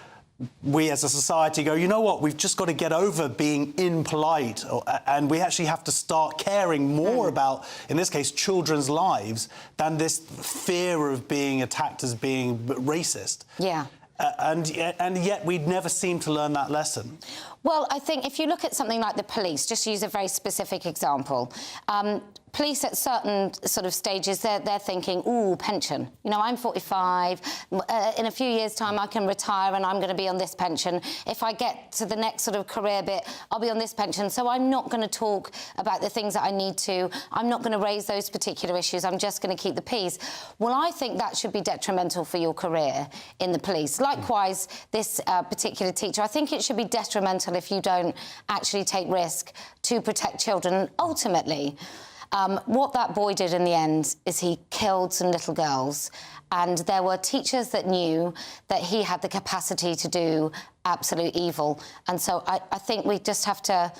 we as a society go, you know what, we've just got to get over being impolite, and we actually have to start caring more about, in this case, children's lives than this fear of being attacked as being racist. Yeah. And yet we'd never seem to learn that lesson. Well, I think if you look at something like the police, just to use a very specific example, police at certain sort of stages, they're thinking, ooh, pension. I'm 45. In a few years' time, I can retire and I'm going to be on this pension. If I get to the next sort of career bit, I'll be on this pension. So I'm not going to talk about the things that I need to. I'm not going to raise those particular issues. I'm just going to keep the peace. Well, I think that should be detrimental for your career in the police. Likewise, this particular teacher, I think it should be detrimental if you don't actually take risk to protect children. Ultimately, what that boy did in the end is he killed some little girls, and there were teachers that knew that he had the capacity to do absolute evil. And so I think we just have to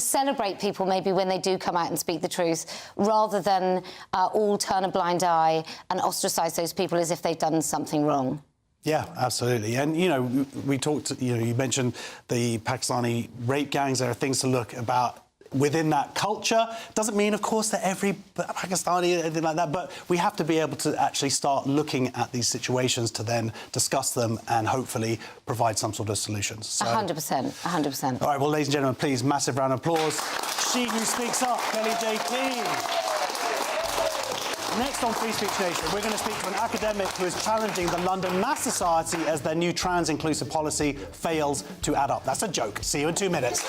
celebrate people maybe when they do come out and speak the truth, rather than all turn a blind eye and ostracise those people as if they've done something wrong. Yeah, absolutely. And, we talked, you mentioned the Pakistani rape gangs. There are things to look about within that culture. Doesn't mean, of course, that every Pakistani or anything like that, but we have to be able to actually start looking at these situations to then discuss them and hopefully provide some sort of solutions. So, 100%, 100%. All right, well, ladies and gentlemen, please, massive round of applause. She who speaks up, Kelly Jay Keene. Next on Free Speech Nation, we're going to speak to an academic who is challenging the London Maths Society as their new trans-inclusive policy fails to add up. That's a joke. See you in 2 minutes.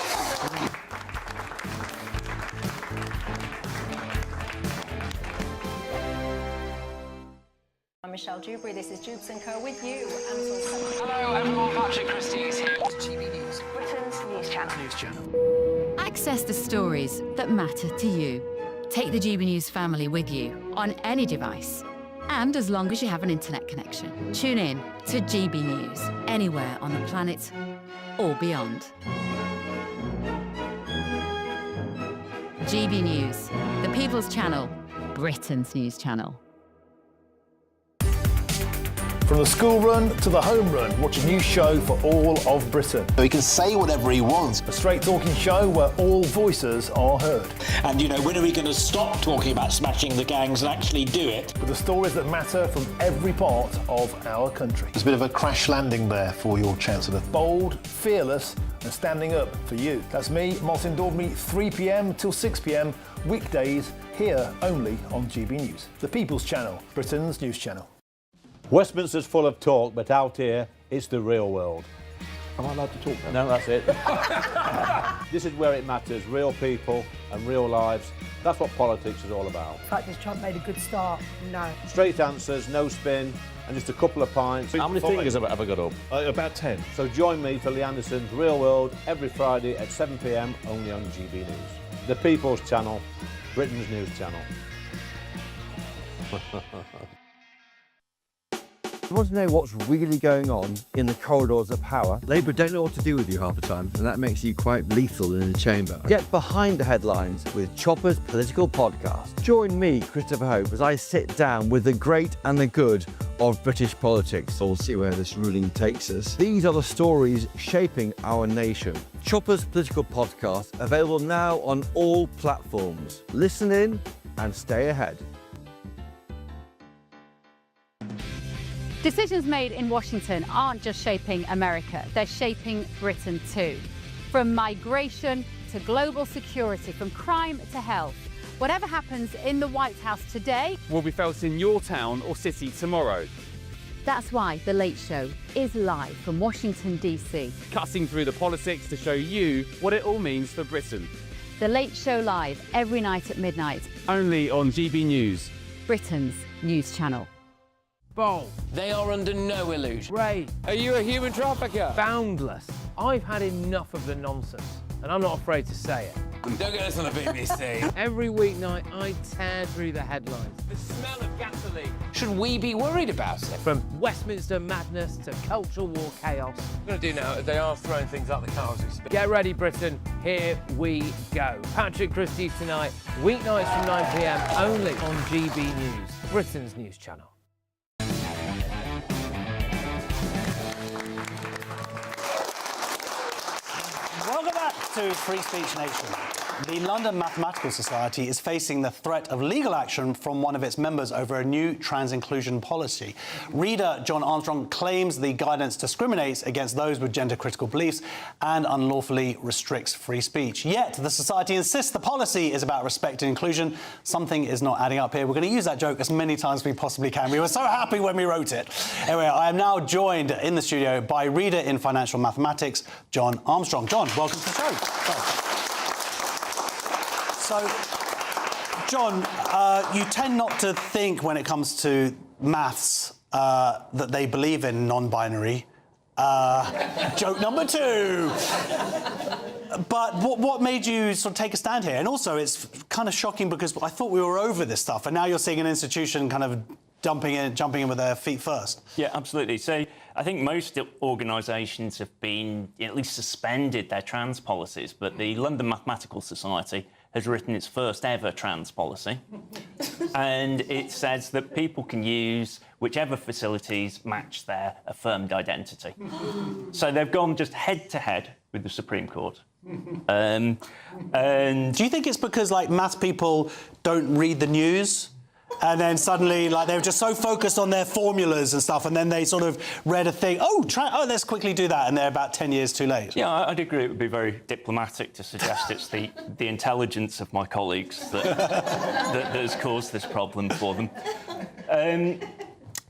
I'm Michelle Dewberry. This is Jubes & Co with you. Hello everyone, Patrick Christie is here. GB News, Britain's news channel. Access the stories that matter to you. Take the GB News family with you on any device. And as long as you have an internet connection, tune in to GB News anywhere on the planet or beyond. GB News, the People's Channel, Britain's news channel. From the school run to the home run, watch a new show for all of Britain. He can say whatever he wants. A straight talking show where all voices are heard. And, when are we going to stop talking about smashing the gangs and actually do it? With the stories that matter from every part of our country. There's a bit of a crash landing there for your Chancellor. Bold, fearless and standing up for you. That's me, Martin Daubney, 3 p.m. till 6 p.m, weekdays, here only on GB News. The People's Channel, Britain's news channel. Westminster's full of talk, but out here, it's the real world. Am I allowed to talk now? No, that's it. This is where it matters, real people and real lives. That's what politics is all about. The fact is Trump made a good start. No. Straight answers, no spin, and just a couple of pints. How many fingers have I got up? About 10. So join me for Lee Anderson's Real World every Friday at 7 p.m. only on GB News. The People's Channel, Britain's news channel. You want to know what's really going on in the corridors of power? Labour don't know what to do with you half the time, and that makes you quite lethal in the chamber. Get behind the headlines with Chopper's Political Podcast. Join me, Christopher Hope, as I sit down with the great and the good of British politics. We'll see where this ruling takes us. These are the stories shaping our nation. Chopper's Political Podcast, available now on all platforms. Listen in and stay ahead. Decisions made in Washington aren't just shaping America, they're shaping Britain too. From migration to global security, from crime to health. Whatever happens in the White House today will be felt in your town or city tomorrow. That's why The Late Show is live from Washington, D.C. Cutting through the politics to show you what it all means for Britain. The Late Show live every night at midnight. Only on GB News, Britain's news channel. Bold. They are under no illusion. Ray. Are you a human trafficker? Boundless. I've had enough of the nonsense, and I'm not afraid to say it. Don't get this on the BBC. Every weeknight, I tear through the headlines. The smell of gasoline. Should we be worried about it? From Westminster madness to cultural war chaos. What I'm going to do now is they are throwing things out the car as we speak. Get ready, Britain. Here we go. Patrick Christie's tonight, weeknights from 9 p.m. only on GB News, Britain's news channel. Welcome back to Free Speech Nation. The London Mathematical Society is facing the threat of legal action from one of its members over a new trans inclusion policy. Reader John Armstrong claims the guidance discriminates against those with gender-critical beliefs and unlawfully restricts free speech. Yet, the Society insists the policy is about respect and inclusion. Something is not adding up here. We're going to use that joke as many times as we possibly can. We were so happy when we wrote it. Anyway, I am now joined in the studio by Reader in Financial Mathematics, John Armstrong. John, welcome to the show. So, John, you tend not to think when it comes to maths that they believe in non-binary. Joke number 2. But what made you sort of take a stand here? And also, it's kind of shocking because I thought we were over this stuff, and now you're seeing an institution kind of jumping in with their feet first. Yeah, absolutely. So I think most organisations have been at least suspended their trans policies, but the London Mathematical Society has written its first ever trans policy. And it says that people can use whichever facilities match their affirmed identity. So they've gone just head-to-head with the Supreme Court. And do you think it's because, like, maths people don't read the news? And then suddenly, like, they were just so focused on their formulas and stuff, and then they sort of read a thing, let's quickly do that, and they're about 10 years too late. Yeah, I'd agree it would be very diplomatic to suggest it's the intelligence of my colleagues that has caused this problem for them.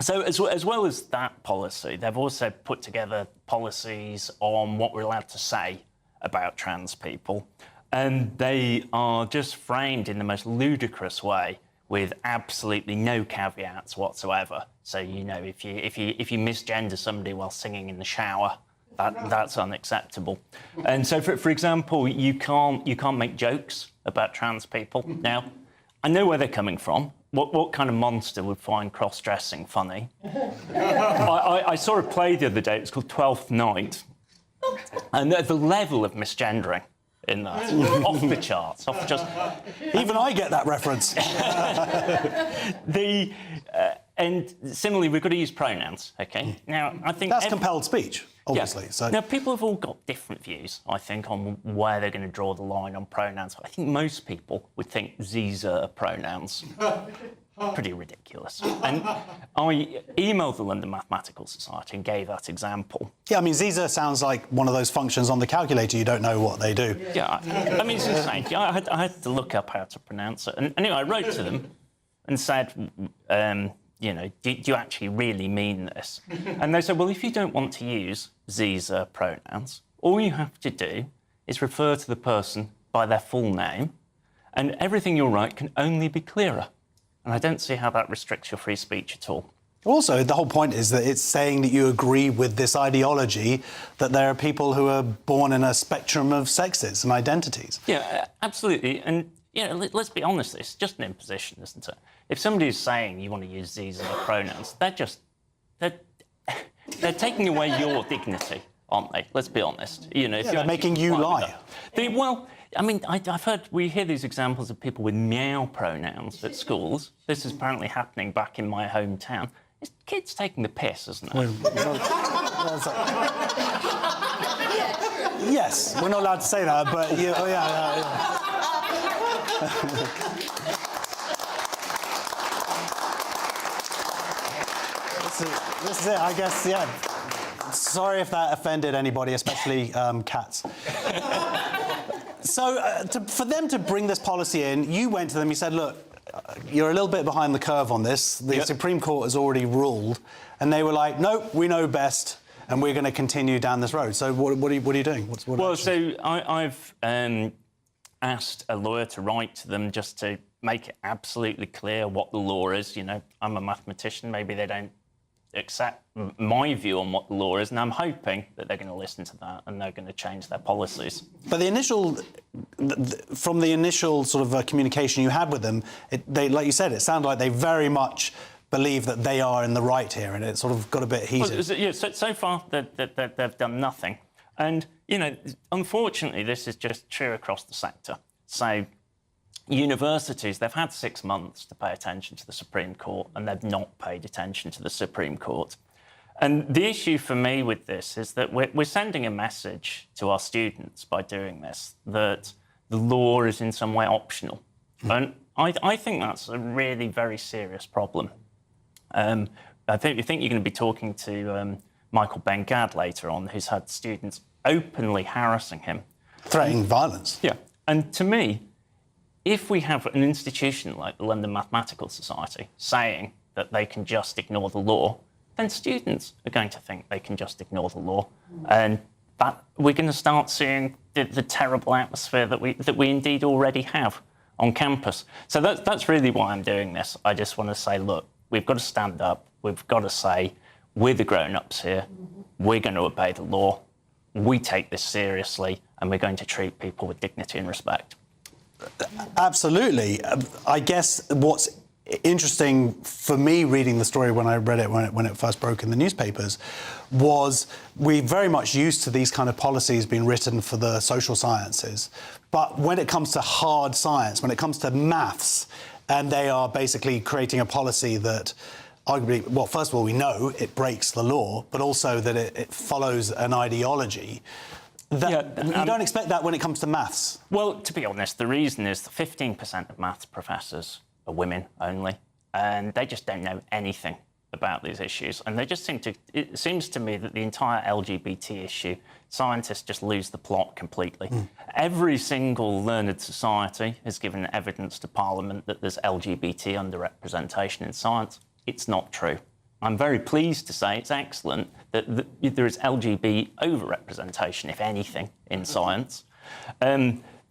So as well as that policy, they've also put together policies on what we're allowed to say about trans people, and they are just framed in the most ludicrous way, with absolutely no caveats whatsoever. So, you know, if you misgender somebody while singing in the shower, that's unacceptable. And so, for example, you can't make jokes about trans people. Now, I know where they're coming from. What kind of monster would find cross-dressing funny? I saw a play the other day. It was called 12th Night, and the level of misgendering in that, off the charts. Even I get that reference. And similarly, we've got to use pronouns, OK? Now, I think that's compelled speech, obviously. Yeah. So now, people have all got different views, I think, on where they're going to draw the line on pronouns. I think most people would think these are pronouns. Pretty ridiculous. And I emailed the London Mathematical Society and gave that example. Yeah, I mean, Ziza sounds like one of those functions on the calculator. You don't know what they do. Yeah, I mean, it's insane. Yeah, I had to look up how to pronounce it. And anyway, I wrote to them and said, you know, do you actually really mean this? And they said, well, if you don't want to use Ziza pronouns, all you have to do is refer to the person by their full name, and everything you'll write can only be clearer. And I don't see how that restricts your free speech at all. Also, the whole point is that it's saying that you agree with this ideology that there are people who are born in a spectrum of sexes and identities. Yeah, absolutely. And, you know, let's be honest, it's just an imposition, isn't it? If somebody's saying you want to use these as the pronouns, they're taking away your dignity, aren't they? Let's be honest. You know, if they're making you lie. Well, I mean, we hear these examples of people with meow pronouns at schools. This is apparently happening back in my hometown. It's kids taking the piss, isn't it? Yes, we're not allowed to say that, but yeah. This is it, I guess, yeah. Sorry if that offended anybody, especially cats. So for them to bring this policy in, you went to them, you said, look, you're a little bit behind the curve on this. The Supreme Court has already ruled. And they were like, nope, we know best, and we're going to continue down this road. So what are you doing? I've asked a lawyer to write to them just to make it absolutely clear what the law is. You know, I'm a mathematician. Maybe they don't accept my view on what the law is, and I'm hoping that they're going to listen to that and they're going to change their policies. But from the initial sort of communication you had with them, they, like you said, it sounded like they very much believe that they are in the right here, and it sort of got a bit heated. Well, so far they've done nothing, and you know, unfortunately, this is just true across the sector. So, universities, they've had 6 months to pay attention to the Supreme Court, and they've not paid attention to the Supreme Court. And the issue for me with this is that we're sending a message to our students by doing this, that the law is in some way optional. And I think that's a really very serious problem. I think you're going to be talking to Micahel Ben-Gad later on, who's had students openly harassing him. Threatening violence. Yeah. And to me, if we have an institution like the London Mathematical Society saying that they can just ignore the law, then students are going to think they can just ignore the law. And that we're going to start seeing the terrible atmosphere that we indeed already have on campus. So that's really why I'm doing this. I just want to say, look, we've got to stand up. We've got to say, we're the grown-ups here. We're going to obey the law. We take this seriously, and we're going to treat people with dignity and respect. Absolutely. I guess what's interesting for me reading the story when I read it when it first broke in the newspapers was we're very much used to these kind of policies being written for the social sciences. But when it comes to hard science, when it comes to maths, and they are basically creating a policy that arguably, well, first of all, we know it breaks the law, but also that it follows an ideology. You don't expect that when it comes to maths. Well, to be honest, the reason is that 15% of maths professors are women only, and they just don't know anything about these issues. And they just seem to, it seems to me that the entire LGBT issue, scientists just lose the plot completely. Every single learned society has given evidence to Parliament that there's LGBT underrepresentation in science. It's not true. I'm very pleased to say it's excellent that there is LGBT overrepresentation, if anything, in science.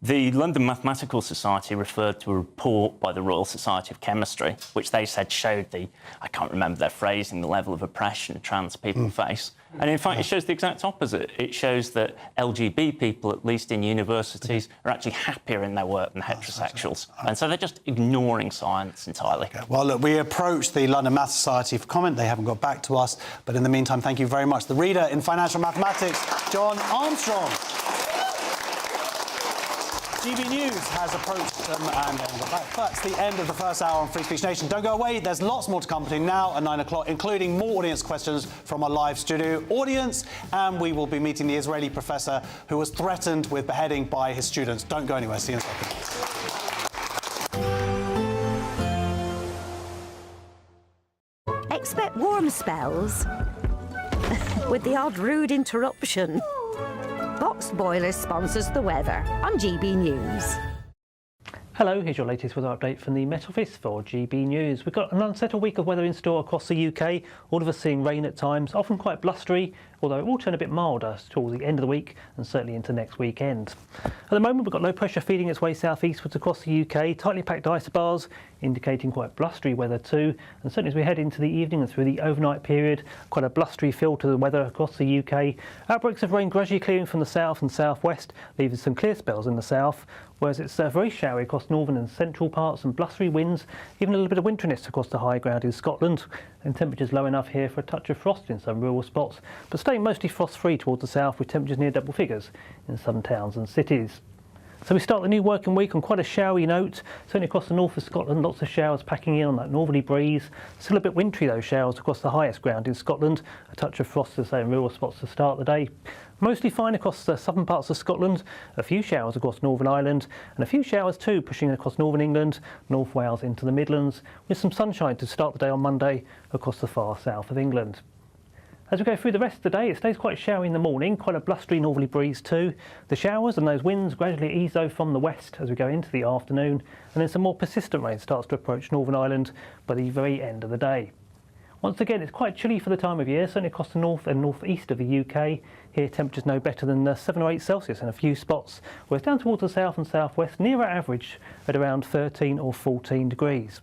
The London Mathematical Society referred to a report by the Royal Society of Chemistry, which they said showed I can't remember their phrasing, the level of oppression trans people face. And in fact, it shows the exact opposite. It shows that LGBT people, at least in universities, are actually happier in their work than heterosexuals. And so they're just ignoring science entirely. Okay. Well, look, we approached the London Maths Society for comment. They haven't got back to us. But in the meantime, thank you very much. The reader in financial mathematics, John Armstrong. GB News has approached them and that's the end of the first hour on Free Speech Nation. Don't go away, there's lots more to come between now and 9 o'clock, including more audience questions from our live studio audience, and we will be meeting the Israeli professor who was threatened with beheading by his students. Don't go anywhere, see you in a second. Expect warm spells with the odd rude interruption. Boxed Boilers sponsors the weather on GB News. Hello, here's your latest weather update from the Met Office for GB News. We've got an unsettled week of weather in store across the UK, all of us seeing rain at times, often quite blustery, although it will turn a bit milder towards the end of the week and certainly into next weekend. At the moment we've got low pressure feeding its way southeastwards across the UK, tightly packed isobars indicating quite blustery weather too, and certainly as we head into the evening and through the overnight period, quite a blustery feel to the weather across the UK. Outbreaks of rain gradually clearing from the south and southwest, leaving some clear spells in the south, whereas it's very showery across northern and central parts and blustery winds, even a little bit of winteriness across the high ground in Scotland, and temperatures low enough here for a touch of frost in some rural spots, but staying mostly frost-free towards the south with temperatures near double figures in some towns and cities. So we start the new working week on quite a showery note, certainly across the north of Scotland, lots of showers packing in on that northerly breeze. Still a bit wintry though, showers across the highest ground in Scotland, a touch of frost as I say in rural spots to start the day. Mostly fine across the southern parts of Scotland, a few showers across Northern Ireland and a few showers too pushing across Northern England, North Wales into the Midlands, with some sunshine to start the day on Monday across the far south of England. As we go through the rest of the day, it stays quite showery in the morning, quite a blustery northerly breeze too. The showers and those winds gradually ease though from the west as we go into the afternoon, and then some more persistent rain starts to approach Northern Ireland by the very end of the day. Once again, it's quite chilly for the time of year, certainly across the north and northeast of the UK. Here temperatures no better than 7 or 8 Celsius in a few spots, whereas down towards the south and southwest, nearer average at around 13 or 14 degrees.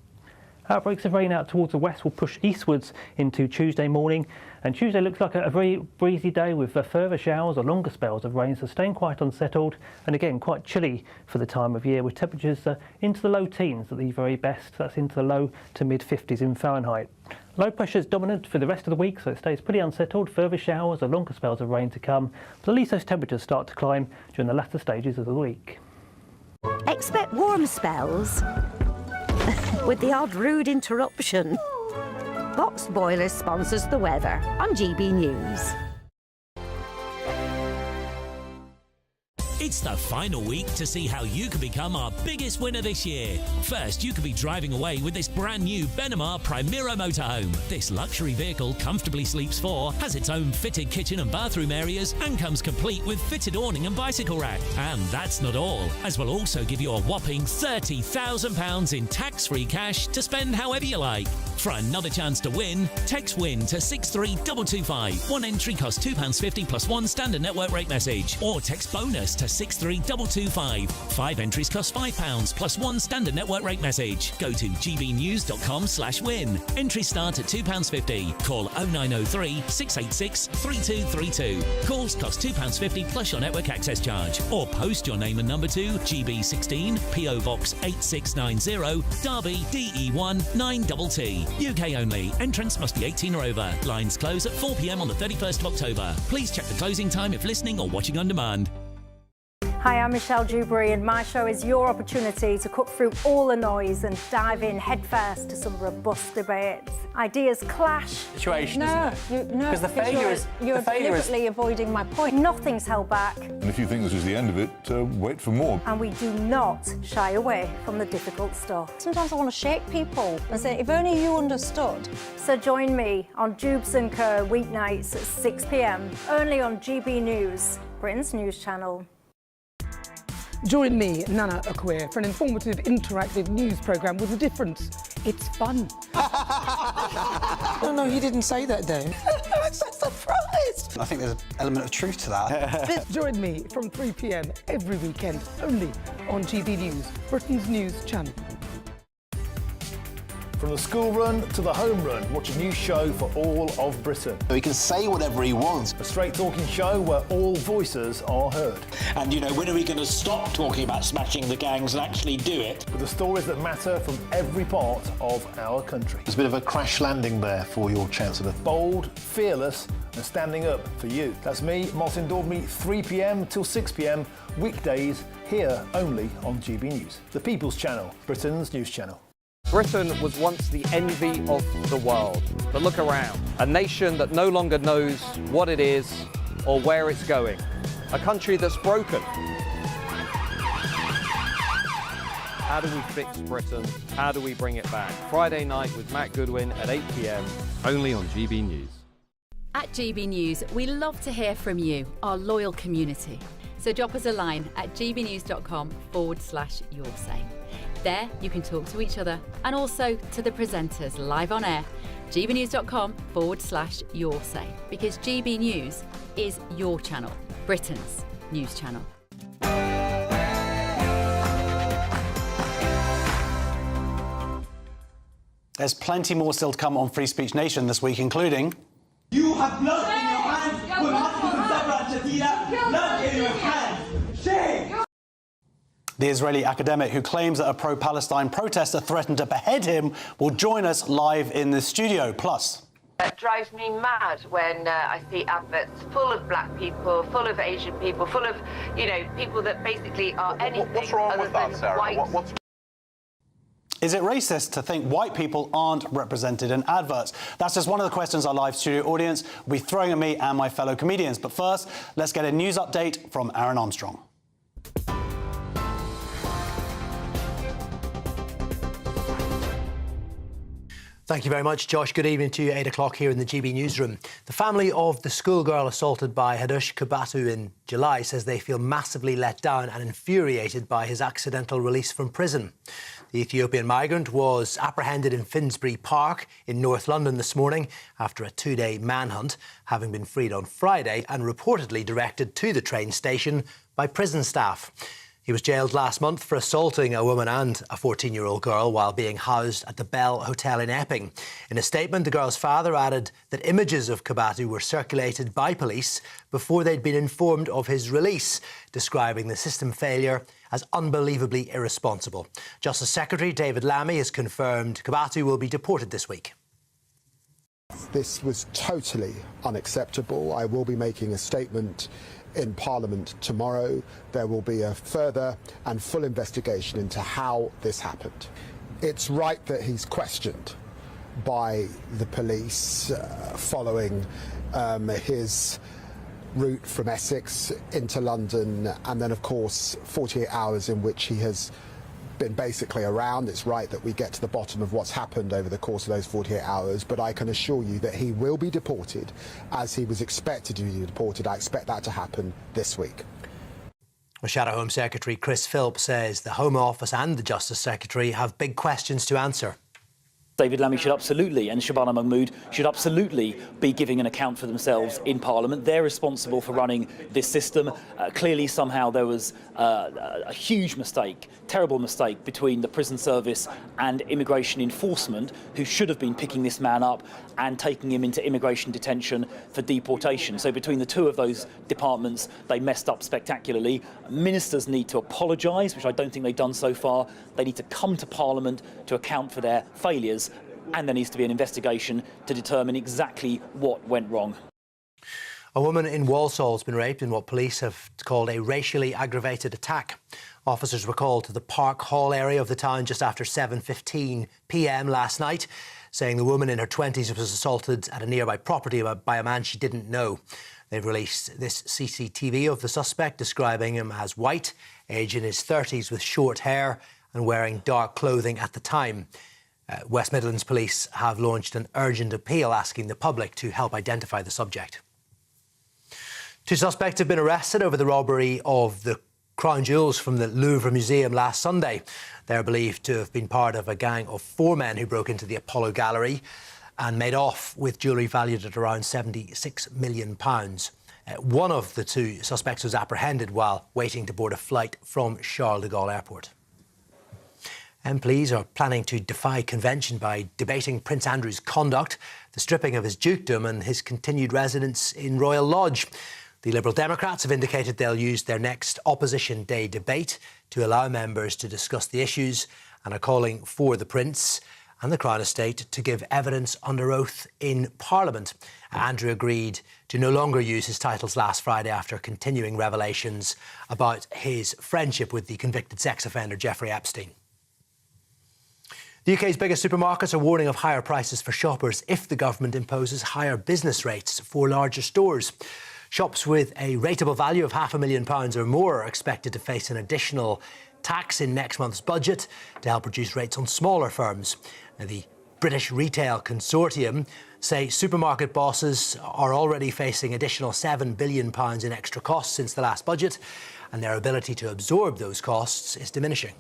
Outbreaks of rain out towards the west will push eastwards into Tuesday morning, and Tuesday looks like a very breezy day with further showers or longer spells of rain, so staying quite unsettled and again quite chilly for the time of year, with temperatures into the low teens at the very best. That's into the low to mid 50s in Fahrenheit. Low pressure is dominant for the rest of the week, so it stays pretty unsettled. Further showers or longer spells of rain to come, but at least those temperatures start to climb during the latter stages of the week. Expect warm spells with the odd rude interruption. Box Boiler sponsors the weather on GB News. It's the final week to see how you can become our biggest winner this year. First, you could be driving away with this brand new Benamar Primera motorhome. This luxury vehicle comfortably sleeps 4, has its own fitted kitchen and bathroom areas, and comes complete with fitted awning and bicycle rack. And that's not all, as we'll also give you a whopping £30,000 in tax-free cash to spend however you like. For another chance to win, text WIN to 63225. One entry costs £2.50 plus one standard network rate message, or text BONUS to 63225. 5 entries cost £5 plus one standard network rate message. Go to gbnews.com/win. Entries start at £2.50. Call 0903 686 3232. Calls cost £2.50 plus your network access charge. Or post your name and number to GB16 PO Box 8690 Derby DE1 9TT. UK only. Entrance must be 18 or over. Lines close at 4 p.m. on the 31st of October. Please check the closing time if listening or watching on demand. Hi, I'm Michelle Dewberry, and my show is your opportunity to cut through all the noise and dive in headfirst to some robust debates. Ideas clash. Situation, isn't it? No, because the failure is you're deliberately avoiding my point. Nothing's held back. And if you think this is the end of it, wait for more. And we do not shy away from the difficult stuff. Sometimes I want to shake people and say, if only you understood. So join me on Jubes & Co weeknights at 6 p.m, only on GB News, Britain's news channel. Join me, Nana Akwe, for an informative, interactive news programme with a difference. It's fun. No, he didn't say that, though. I'm so surprised. I think there's an element of truth to that. Join me from 3 p.m. every weekend, only on GB News, Britain's news channel. From the school run to the home run, watch a new show for all of Britain. He can say whatever he wants. A straight-talking show where all voices are heard. And, you know, when are we going to stop talking about smashing the gangs and actually do it? With the stories that matter from every part of our country. There's a bit of a crash landing there for your Chancellor. Bold, fearless and standing up for you. That's me, Martin Daubney, 3 p.m. till 6 p.m, weekdays, here only on GB News. The People's Channel, Britain's news channel. Britain was once the envy of the world. But look around. A nation that no longer knows what it is or where it's going. A country that's broken. How do we fix Britain? How do we bring it back? Friday night with Matt Goodwin at 8 p.m, only on GB News. At GB News, we love to hear from you, our loyal community. So drop us a line at gbnews.com/yoursay. There, you can talk to each other and also to the presenters live on air. gbnews.com/your say, because GB News is your channel, Britain's news channel. There's plenty more still to come on Free Speech Nation this week, including... You have blood in your hands. Blood in your hands. Shame. The Israeli academic who claims that a pro-Palestine protester threatened to behead him will join us live in the studio. Plus... It drives me mad when I see adverts full of black people, full of Asian people, full of, people that basically are anything What's wrong other with that, than Sarah? white. Is it racist to think white people aren't represented in adverts? That's just one of the questions our live studio audience will be throwing at me and my fellow comedians. But first, let's get a news update from Aaron Armstrong. Thank you very much, Josh. Good evening to you. 8 o'clock here in the GB newsroom. The family of the schoolgirl assaulted by Hadush Kabatu in July says they feel massively let down and infuriated by his accidental release from prison. The Ethiopian migrant was apprehended in Finsbury Park in North London this morning after a 2-day manhunt, having been freed on Friday and reportedly directed to the train station by prison staff. He was jailed last month for assaulting a woman and a 14-year-old girl while being housed at the Bell Hotel in Epping. In a statement, the girl's father added that images of Kabatu were circulated by police before they'd been informed of his release, describing the system failure as unbelievably irresponsible. Justice Secretary David Lammy has confirmed Kabatu will be deported this week. This was totally unacceptable. I will be making a statement in Parliament tomorrow. There will be a further and full investigation into how this happened. It's right that he's questioned by the police following his route from Essex into London, and then of course 48 hours in which he has been basically around. It's right that we get to the bottom of what's happened over the course of those 48 hours, but I can assure you that he will be deported as he was expected to be deported. I expect that to happen this week. Shadow Home Secretary Chris Philp says the Home Office and the Justice Secretary have big questions to answer. David Lammy should absolutely, and Shabana Mahmood should absolutely be giving an account for themselves in Parliament. They're responsible for running this system. Clearly, somehow there was a huge mistake, terrible mistake between the prison service and immigration enforcement, who should have been picking this man up and taking him into immigration detention for deportation. So between the two of those departments, they messed up spectacularly. Ministers need to apologise, which I don't think they've done so far. They need to come to Parliament to account for their failures, and there needs to be an investigation to determine exactly what went wrong. A woman in Walsall has been raped in what police have called a racially aggravated attack. Officers were called to the Park Hall area of the town just after 7:15 p.m. last night, saying the woman in her 20s was assaulted at a nearby property by a man she didn't know. They've released this CCTV of the suspect, describing him as white, aged in his 30s with short hair and wearing dark clothing at the time. West Midlands Police have launched an urgent appeal asking the public to help identify the subject. 2 suspects have been arrested over the robbery of the crown jewels from the Louvre Museum last Sunday. They're believed to have been part of a gang of 4 men who broke into the Apollo Gallery and made off with jewellery valued at around £76 million. One of the 2 suspects was apprehended while waiting to board a flight from Charles de Gaulle Airport. MPs are planning to defy convention by debating Prince Andrew's conduct, the stripping of his dukedom and his continued residence in Royal Lodge. The Liberal Democrats have indicated they'll use their next Opposition Day debate to allow members to discuss the issues and are calling for the Prince and the Crown Estate to give evidence under oath in Parliament. Andrew agreed to no longer use his titles last Friday after continuing revelations about his friendship with the convicted sex offender Jeffrey Epstein. The UK's biggest supermarkets are warning of higher prices for shoppers if the government imposes higher business rates for larger stores. Shops with a rateable value of £500,000 or more are expected to face an additional tax in next month's budget to help reduce rates on smaller firms. Now, the British Retail Consortium say supermarket bosses are already facing additional £7 billion in extra costs since the last budget, and their ability to absorb those costs is diminishing.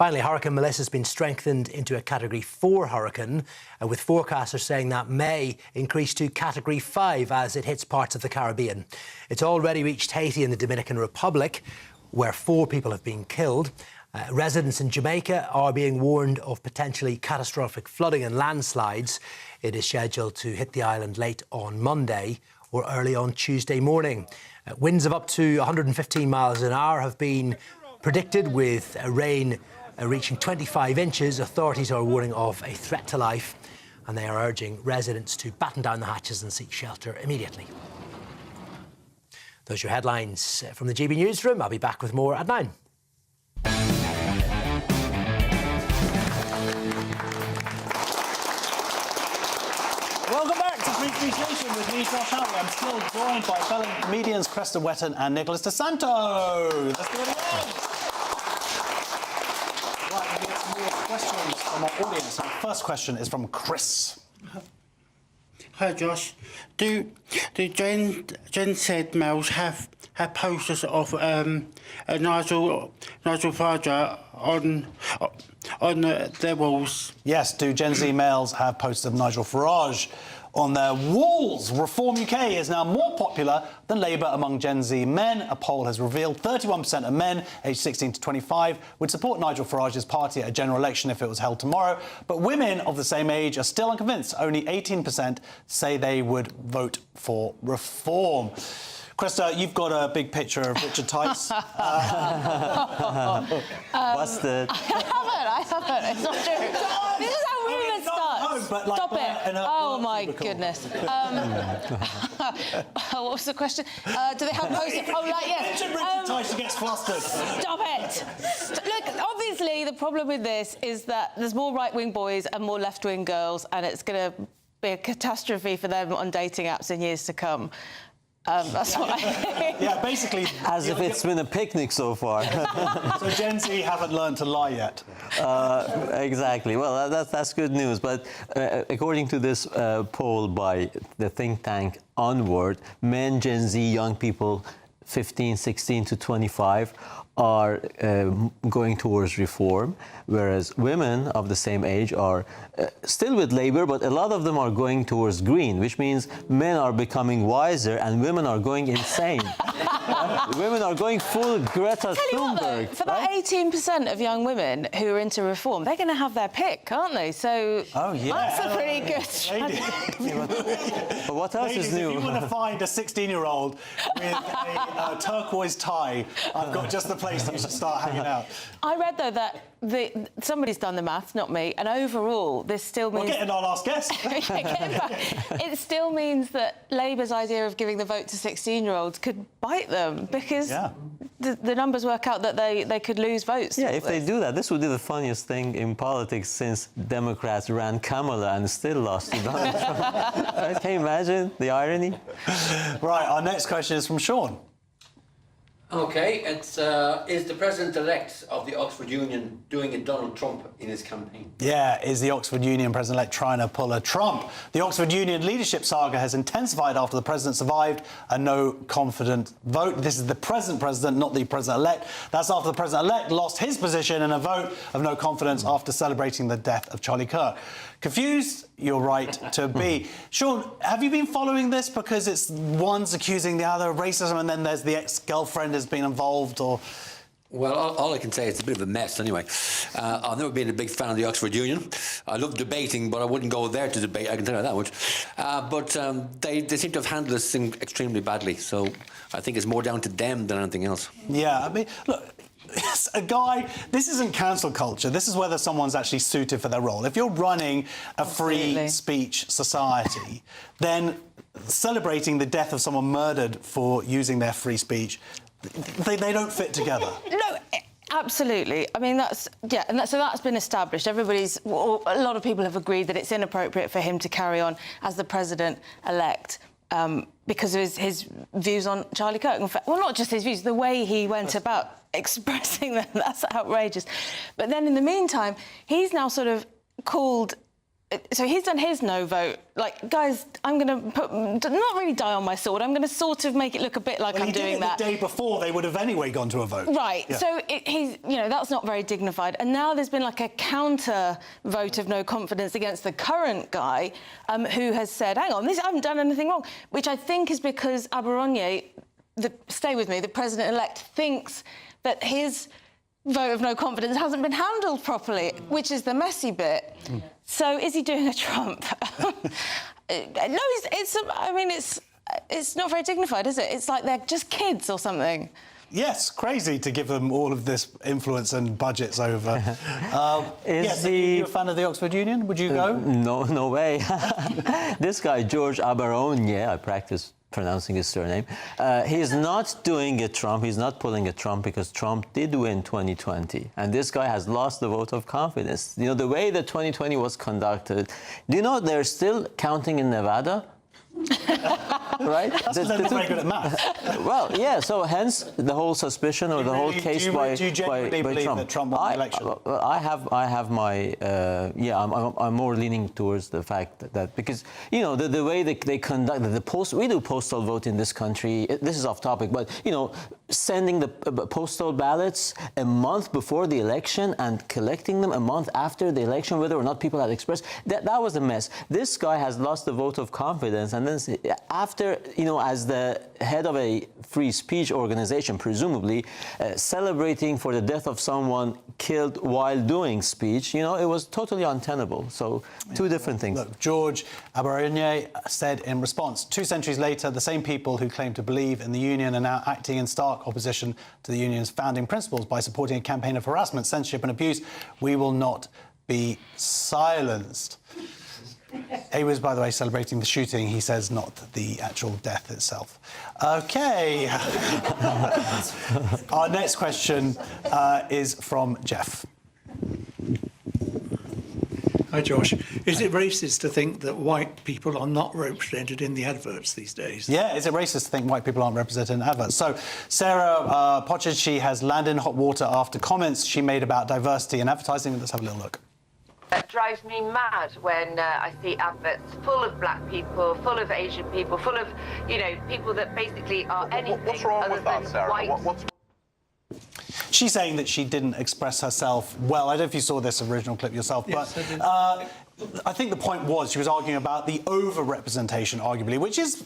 Finally, Hurricane Melissa has been strengthened into a Category 4 hurricane, with forecasters saying that may increase to Category 5 as it hits parts of the Caribbean. It's already reached Haiti and the Dominican Republic, where 4 people have been killed. Residents in Jamaica are being warned of potentially catastrophic flooding and landslides. It is scheduled to hit the island late on Monday or early on Tuesday morning. Winds of up to 115 miles an hour have been predicted, with rain reaching 25 inches. Authorities are warning of a threat to life, and they are urging residents to batten down the hatches and seek shelter immediately. Those are your headlines from the GB Newsroom. I'll be back with more at 9. Welcome back to Free Speech Nation with me, Josh Howley. I'm still joined by fellow comedians Cressida WE and Nicholas De Santo. Let's do it again. Right, we get some more questions from our audience. Our first question is from Chris. Hi, Josh. Do Gen Z males have posters of Nigel Farage on their walls? Yes, do Gen Z males have posters of Nigel Farage on their walls? Reform UK is now more popular than Labour among Gen Z men. A poll has revealed 31% of men aged 16 to 25 would support Nigel Farage's party at a general election if it was held tomorrow. But women of the same age are still unconvinced. Only 18% say they would vote for reform. Krista, you've got a big picture of Richard Tice. Busted. I haven't. It's not true. This is how rumours start. Stop it. Oh, my goodness. What was the question? Do they have posters? Oh, like, yes. Richard Tice gets flustered. Stop it. Look, obviously, the problem with this is that there's more right-wing boys and more left-wing girls, and it's going to be a catastrophe for them on dating apps in years to come. That's what I think. Yeah, basically... As if it's been a picnic so far. So Gen Z haven't learned to lie yet. Exactly. Well, that's good news. But according to this poll by the think tank Onward, men, Gen Z, young people 15, 16 to 25 are going towards reform, whereas women of the same age are still with Labour, but a lot of them are going towards Green, which means men are becoming wiser and women are going insane. Women are going full Greta Thunberg. For that 18% of young women who are into reform, they're going to have their pick, aren't they? So that's a pretty good strategy. But what else Ladies, is new? If you want to find a 16-year-old with a turquoise tie, I've got just the place that you should start hanging out. I read, though, that somebody's done the maths, not me, and overall, this still means... We're getting our last guest. It still means that Labour's idea of giving the vote to 16-year-olds could bite them, because the numbers work out that they could lose votes. Yeah, if they do that, this would be the funniest thing in politics since Democrats ran Kamala and still lost to Donald Trump. Can you imagine the irony? Right, our next question is from Sean. OK, it's is the President-elect of the Oxford Union doing a Donald Trump in his campaign? Yeah, is the Oxford Union President-elect trying to pull a Trump? The Oxford Union leadership saga has intensified after the President survived a no-confidence vote. This is the present President, not the President-elect. That's after the President-elect lost his position in a vote of no confidence after celebrating the death of Charlie Kirk. Confused? You're right to be. Sean, have you been following this? Because it's one's accusing the other of racism and then there's the ex-girlfriend has been involved, or... Well, all I can say is it's a bit of a mess anyway. I've never been a big fan of the Oxford Union. I love debating, but I wouldn't go there to debate, I can tell you that much. But they seem to have handled this thing extremely badly, so I think it's more down to them than anything else. Yeah, I mean, look... It's a guy, this isn't cancel culture. This is whether someone's actually suited for their role. If you're running a free speech society, then celebrating the death of someone murdered for using their free speech, they don't fit together. No, absolutely. I mean, so that's been established. A lot of people have agreed that it's inappropriate for him to carry on as the President-elect. Because of his views on Charlie Kirk. In fact, well, not just his views, the way he went about expressing them, that's outrageous. But then in the meantime, he's now sort of called so he's done his no vote. Like, guys, I'm going to not really die on my sword. I'm going to sort of make it look a bit like I'm doing that. The day before, they would have anyway gone to a vote. Right. Yeah. So he's, you know, that's not very dignified. And now there's been like a counter vote of no confidence against the current guy, who has said, "Hang on, I haven't done anything wrong," which I think is because Aberonye, stay with me, the president-elect, thinks that his vote of no confidence hasn't been handled properly, which is the messy bit. So is he doing a Trump? No, it's not very dignified, is it? It's like they're just kids or something. Yes, crazy to give them all of this influence and budgets over. Yes, are you a fan of the Oxford Union? Would you go? No way. This guy, George Aberonye, I practice pronouncing his surname, he's not doing a Trump, he's not pulling a Trump because Trump did win 2020. And this guy has lost the vote of confidence. You know, the way that 2020 was conducted, do you know they're still counting in Nevada? Right? That's because they're not very good at math. Well, yeah, so hence the whole suspicion or the whole case by Trump. That Trump won the election? I have my, I'm more leaning towards the fact that because, you know, the way they conduct we do postal vote in this country, this is off topic, but, you know, sending the postal ballots a month before the election and collecting them a month after the election, whether or not people had expressed, that was a mess. This guy has lost the vote of confidence, and then after, you know, as the head of a free speech organization, presumably, celebrating for the death of someone killed while doing speech, you know, it was totally untenable. So, two different things. Look, George Aberonye said in response, 2 centuries later, the same people who claim to believe in the union are now acting in stark opposition to the union's founding principles by supporting a campaign of harassment, censorship and abuse. We will not be silenced. He was, by the way, celebrating the shooting, he says, not the actual death itself. OK. Our next question is from Jeff. Hi, Josh. Is it racist to think that white people are not represented in the adverts these days? Yeah, is it racist to think white people aren't represented in adverts? So, Sarah Pochard, she has landed in hot water after comments she made about diversity in advertising. Let's have a little look. It drives me mad when I see adverts full of black people, full of Asian people, full of, you know, people that basically are anything What's wrong other with that, than Sarah? white. She's saying that she didn't express herself well. I don't know if you saw this original clip yourself, yes, but I think the point was she was arguing about the over-representation, arguably, which is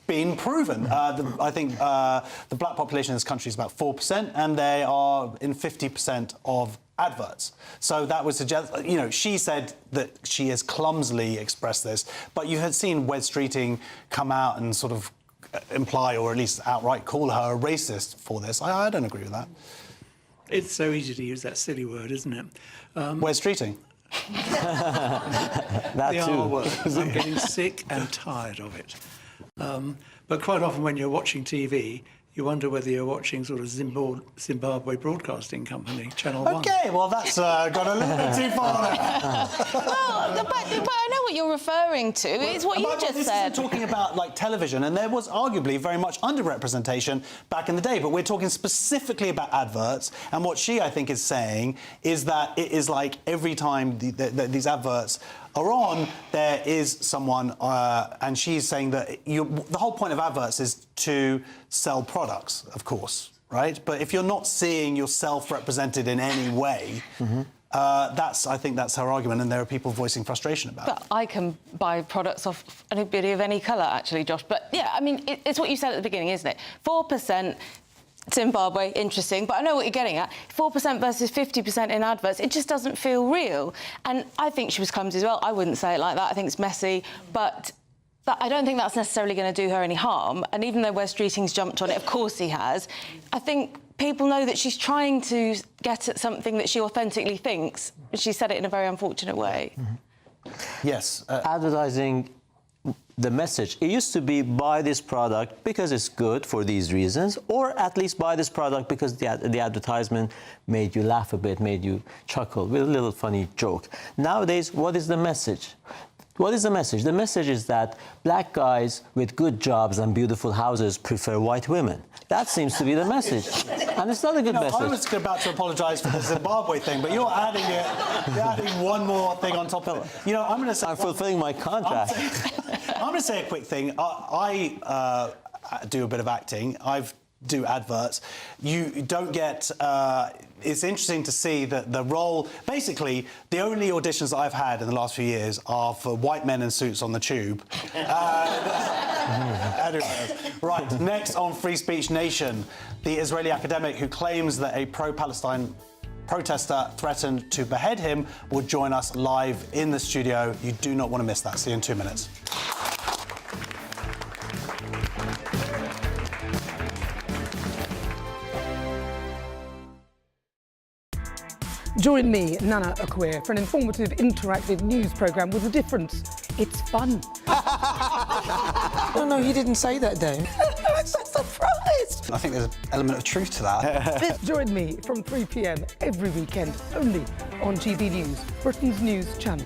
being proven. I think the black population in this country is about 4%, and they are in 50% of adverts. So that would suggest, you know, she said that she has clumsily expressed this, but you had seen Wed Streeting come out and sort of imply, or at least outright call her a racist for this. I don't agree with that. It's so easy to use that silly word, isn't it? Wed Streeting? That the too. R word. I'm getting sick and tired of it. But quite often when you're watching TV, you wonder whether you're watching sort of Zimbabwe Broadcasting Company, Channel 1. OK, well, that's gone a little bit too far. Well, but I know what you're referring to. It's what you just said. This is talking about, like, television, and there was arguably very much underrepresentation back in the day, but we're talking specifically about adverts, and what she, I think, is saying is that it is like every time these adverts are on, there is someone, and she's saying that the whole point of adverts is to sell products, of course, right? But if you're not seeing yourself represented in any way, I think that's her argument, and there are people voicing frustration about it. But I can buy products off anybody of any colour, actually, Josh. But, yeah, I mean, it's what you said at the beginning, isn't it? 4%... Zimbabwe, interesting, but I know what you're getting at. 4% versus 50% in adverts, it just doesn't feel real. And I think she was clumsy as well. I wouldn't say it like that. I think it's messy, but I don't think that's necessarily going to do her any harm. And even though Wes Streeting's jumped on it, of course he has, I think people know that she's trying to get at something that she authentically thinks. She said it in a very unfortunate way. Yes. Advertising... The message, it used to be buy this product because it's good for these reasons, or at least buy this product because the advertisement made you laugh a bit, made you chuckle with a little funny joke. Nowadays, what is the message? What is the message? The message is that black guys with good jobs and beautiful houses prefer white women. That seems to be the message. And it's not a good message. I was about to apologise for the Zimbabwe thing, but you're adding one more thing on top of it. You know, I'm going to say... I'm fulfilling my contract. I'm going to say a quick thing. I do a bit of acting. I do adverts. You don't get... it's interesting to see that the role... Basically, the only auditions that I've had in the last few years are for white men in suits on the tube. Anyway, right, next on Free Speech Nation, the Israeli academic who claims that a pro-Palestine protester threatened to behead him will join us live in the studio. You do not want to miss that. See you in 2 minutes. Join me, Nana Akwe, for an informative, interactive news programme with a difference. It's fun. No, you didn't say that, Dave. I'm so surprised. I think there's an element of truth to that. Join me from 3 p.m. every weekend, only on GB News, Britain's news channel.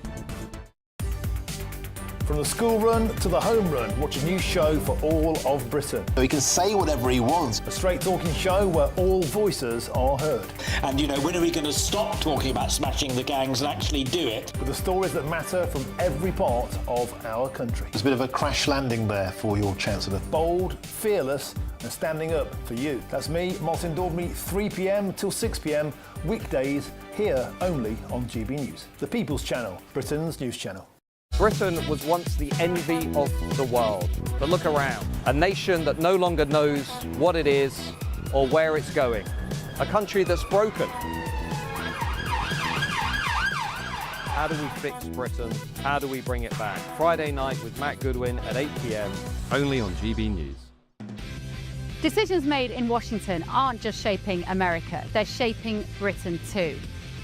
From the school run to the home run, watch a new show for all of Britain. He can say whatever he wants. A straight-talking show where all voices are heard. And, you know, when are we going to stop talking about smashing the gangs and actually do it? With the stories that matter from every part of our country. There's a bit of a crash landing there for your Chancellor. Bold, fearless and standing up for you. That's me, Martin Daubney, 3 p.m. till 6 p.m, weekdays, here only on GB News. The People's Channel, Britain's news channel. Britain was once the envy of the world. But look around. A nation that no longer knows what it is or where it's going. A country that's broken. How do we fix Britain? How do we bring it back? Friday night with Matt Goodwin at 8 p.m, only on GB News. Decisions made in Washington aren't just shaping America, they're shaping Britain too.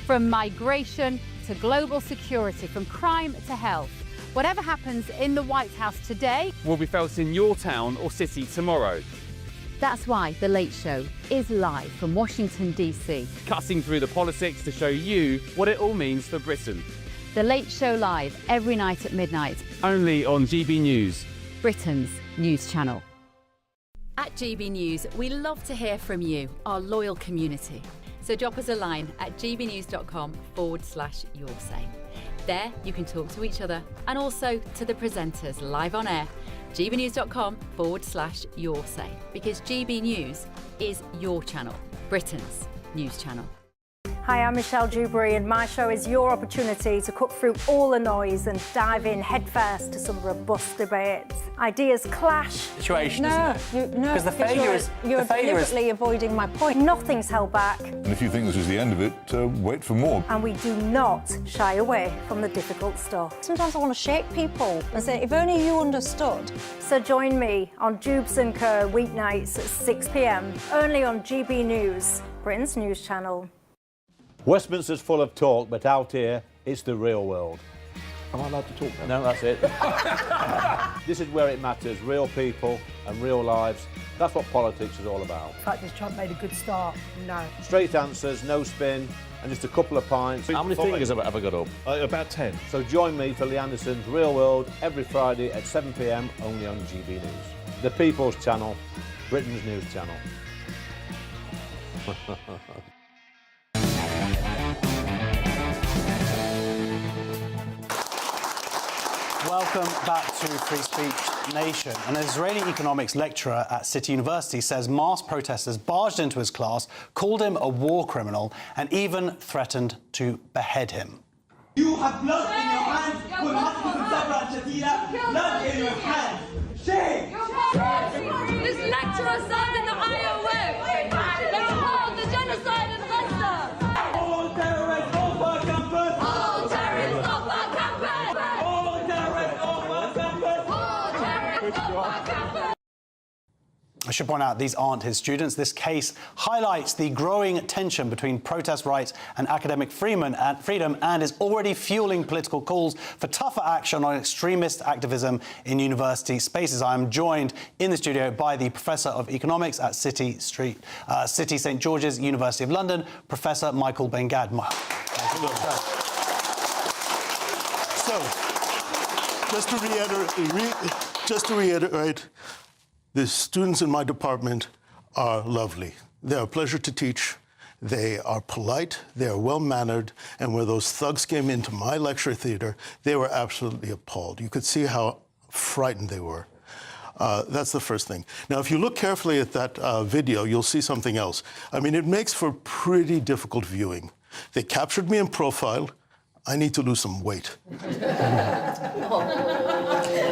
From migration to global security, from crime to health. Whatever happens in the White House today will be felt in your town or city tomorrow. That's why The Late Show is live from Washington, DC. Cutting through the politics to show you what it all means for Britain. The Late Show live every night at midnight. Only on GB News, Britain's news channel. At GB News, we love to hear from you, our loyal community. So drop us a line at gbnews.com/yoursay. There you can talk to each other and also to the presenters live on air. gbnews.com/yoursay, because GB News is your channel, Britain's news channel. Hi, I'm Micahel Dewberry, and my show is your opportunity to cut through all the noise and dive in headfirst to some robust debates. Ideas clash. Situation, No, Because the failure is... You're deliberately avoiding my point. Nothing's held back. And if you think this is the end of it, wait for more. And we do not shy away from the difficult stuff. Sometimes I want to shake people and say, if only you understood. So join me on Jubes & Co weeknights at 6 p.m, only on GB News, Britain's news channel. Westminster's full of talk, but out here, it's the real world. Am I allowed to talk now? No, that's it. This is where it matters, real people and real lives. That's what politics is all about. In fact, has Trump made a good start? No. Straight answers, no spin, and just a couple of pints. How many fingers have I got up? About 10. So join me for Lee Anderson's Real World every Friday at 7 p.m, only on GB News. The People's Channel, Britain's news channel. Welcome back to Free Speech Nation. An Israeli economics lecturer at City University says mass protesters barged into his class, called him a war criminal, and even threatened to behead him. You have blood in your hands. Blood in your hands. Shame! This lecturer signed in the IOM. They support the genocide in Gaza. All terrorists off our campus. All terrorists off our campus. All terrorists off our campus. All terrorists off our campus. I should point out, these aren't his students. This case highlights the growing tension between protest rights and academic freedom and is already fueling political calls for tougher action on extremist activism in university spaces. I am joined in the studio by the Professor of Economics at City St George's, University of London, Professor Micahel Ben-Gad. So, just to reiterate, the students in my department are lovely. They're a pleasure to teach. They are polite, they are well-mannered, and when those thugs came into my lecture theater, they were absolutely appalled. You could see how frightened they were. That's the first thing. Now, if you look carefully at that video, you'll see something else. I mean, it makes for pretty difficult viewing. They captured me in profile. I need to lose some weight.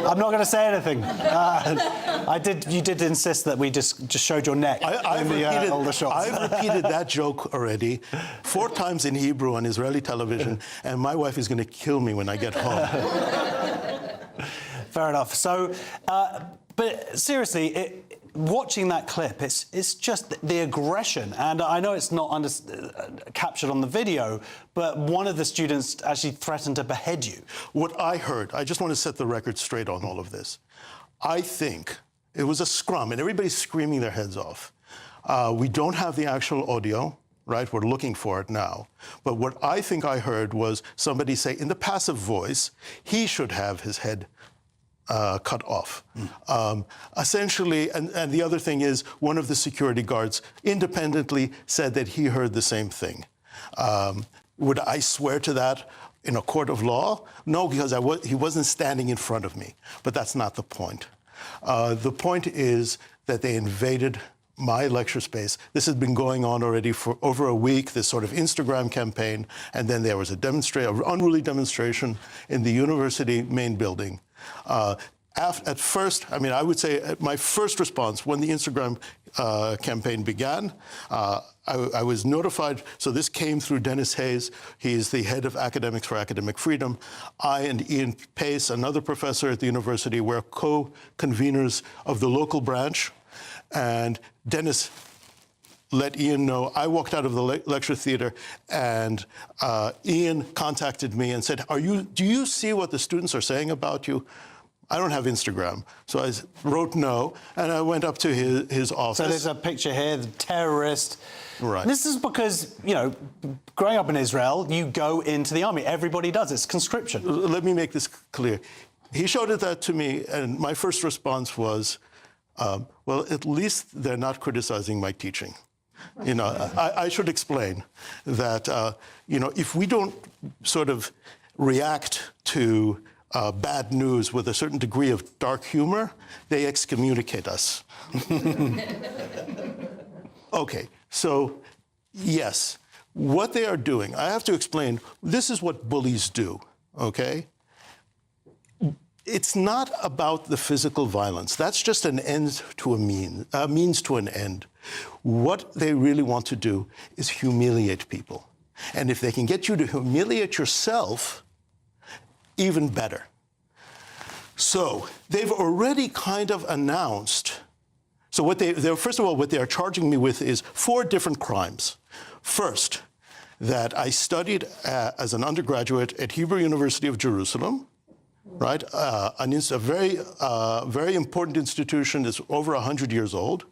I'm not going to say anything. You did insist that we just showed your neck in all the shots. I've repeated that joke already 4 times in Hebrew on Israeli television, and my wife is going to kill me when I get home. Fair enough. So, but seriously, watching that clip, it's just the aggression, and I know it's not captured on the video, but one of the students actually threatened to behead you. What I heard, I just want to set the record straight on all of this. I think it was a scrum, and everybody's screaming their heads off. We don't have the actual audio, right? We're looking for it now. But what I think I heard was somebody say, in the passive voice, he should have his head cut off. Essentially, and the other thing is, one of the security guards independently said that he heard the same thing. Would I swear to that in a court of law? No, because he wasn't standing in front of me. But that's not the point. The point is that they invaded my lecture space. This has been going on already for over a week, this sort of Instagram campaign, and then there was an unruly demonstration in the university main building. At first, I mean, I would say my first response when the Instagram campaign began, I was notified. So this came through Dennis Hayes. He's the head of academics for academic freedom. I and Ian Pace, another professor at the university, were co-conveners of the local branch. And Dennis let Ian know. I walked out of the lecture theater, and Ian contacted me and said, do you see what the students are saying about you? I don't have Instagram. So I wrote no, and I went up to his office. So there's a picture here, the terrorist. Right. This is because, you know, growing up in Israel, you go into the army. Everybody does. It's conscription. Let me make this clear. He showed that to me, and my first response was, well, at least they're not criticizing my teaching. You know, I should explain that, you know, if we don't sort of react to bad news with a certain degree of dark humor, they excommunicate us. Okay, so yes, what they are doing, I have to explain, this is what bullies do, okay? It's not about the physical violence. That's just an end to a means to an end. What they really want to do is humiliate people. And if they can get you to humiliate yourself, even better. So they've already kind of announced. So first of all, what they are charging me with is 4 different crimes. First, that I studied as an undergraduate at Hebrew University of Jerusalem, right? A very important institution that's over 100 years old,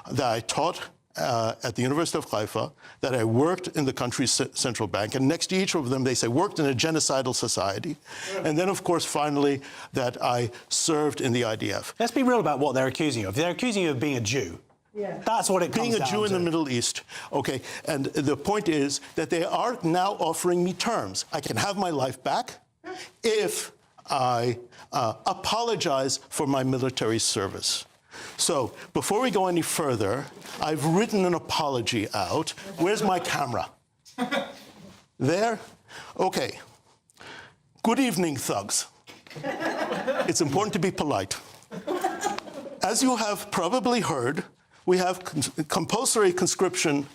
that I taught at the University of Haifa, that I worked in the country's central bank, and next to each of them they say worked in a genocidal society, and then of course finally that I served in the IDF. Let's be real about what they're accusing you of. They're accusing you of being a Jew. Yeah. That's what it comes down to. Being a Jew in the Middle East, okay, and the point is that they are now offering me terms. I can have my life back if I apologize for my military service. So, before we go any further, I've written an apology out. Where's my camera? There? Okay. Good evening, thugs. It's important to be polite. As you have probably heard, we have compulsory conscription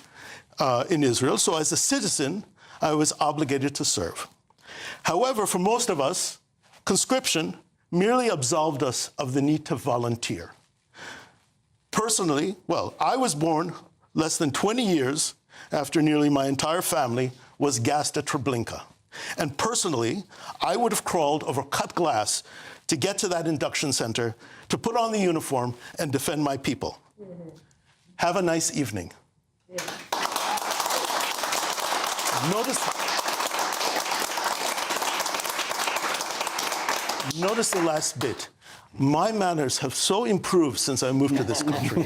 in Israel, so as a citizen, I was obligated to serve. However, for most of us, conscription merely absolved us of the need to volunteer. Personally, well, I was born less than 20 years after nearly my entire family was gassed at Treblinka. And personally, I would have crawled over cut glass to get to that induction center, to put on the uniform and defend my people. Mm-hmm. Have a nice evening. Yeah. Notice the last bit. My manners have so improved since I moved to this country.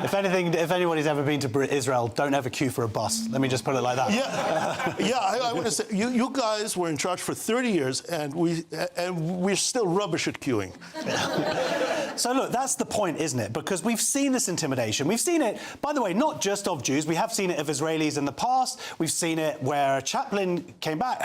If anybody's ever been to Israel, don't ever queue for a bus. Let me just put it like that. Yeah, I want to say, you guys were in charge for 30 years, and we're still rubbish at queuing. So look, that's the point, isn't it? Because we've seen this intimidation. We've seen it, by the way, not just of Jews. We have seen it of Israelis in the past. We've seen it where a chaplain came back,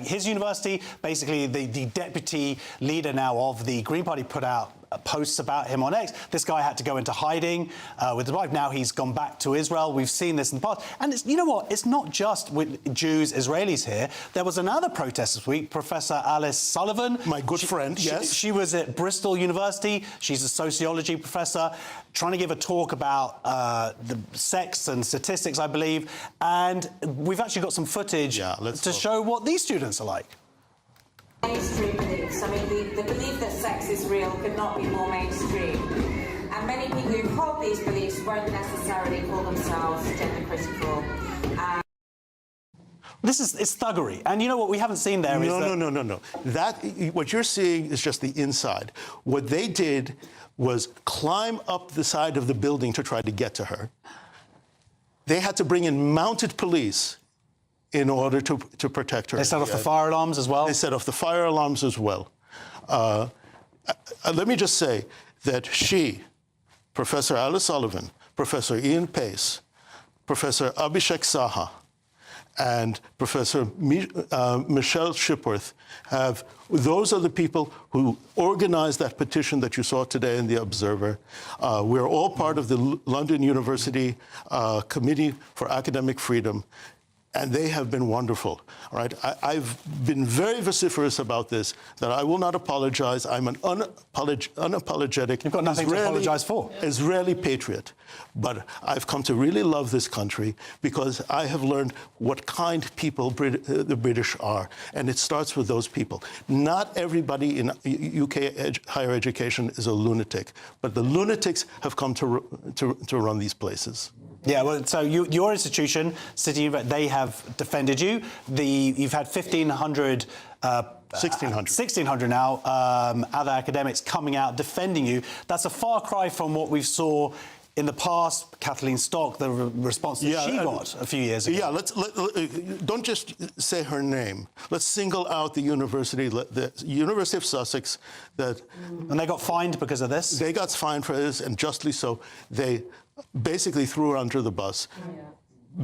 his university, basically the deputy leader now of the Green Party, put out posts about him on X. This guy had to go into hiding with his wife. Now he's gone back to Israel. We've seen this in the past. And you know what? It's not just with Jews, Israelis here. There was another protest this week, Professor Alice Sullivan. My good friend, yes. She was at Bristol University. She's a sociology professor, trying to give a talk about the sex and statistics, I believe. And we've actually got some footage to show what these students are like. Mainstream beliefs. I mean, the belief that sex is real could not be more mainstream. And many people who hold these beliefs won't necessarily call themselves gender critical. It's thuggery. And you know what we haven't seen there is No. What you're seeing is just the inside. What they did was climb up the side of the building to try to get to her. They had to bring in mounted police in order to protect her. They set off the fire alarms as well? They set off the fire alarms as well. Let me just say that she, Professor Alice Sullivan, Professor Ian Pace, Professor Abhishek Saha, and Professor Michelle Shipworth those are the people who organized that petition that you saw today in the Observer. We're all part of the London University Committee for Academic Freedom. And they have been wonderful, all right? I've been very vociferous about this, that I will not apologize. I'm an unapologetic You've got nothing to apologize for. Israeli patriot. But I've come to really love this country because I have learned what kind people the British are. And it starts with those people. Not everybody in UK higher education is a lunatic, but the lunatics have come to run these places. Yeah, well, so your institution, City, they have defended you. You've had 1,500... 1,600 now, other academics coming out defending you. That's a far cry from what we saw in the past. Kathleen Stock, the response that she got a few years ago. Yeah, don't just say her name. Let's single out the University of Sussex. And they got fined because of this? They got fined for this, and justly so. They basically threw her under the bus,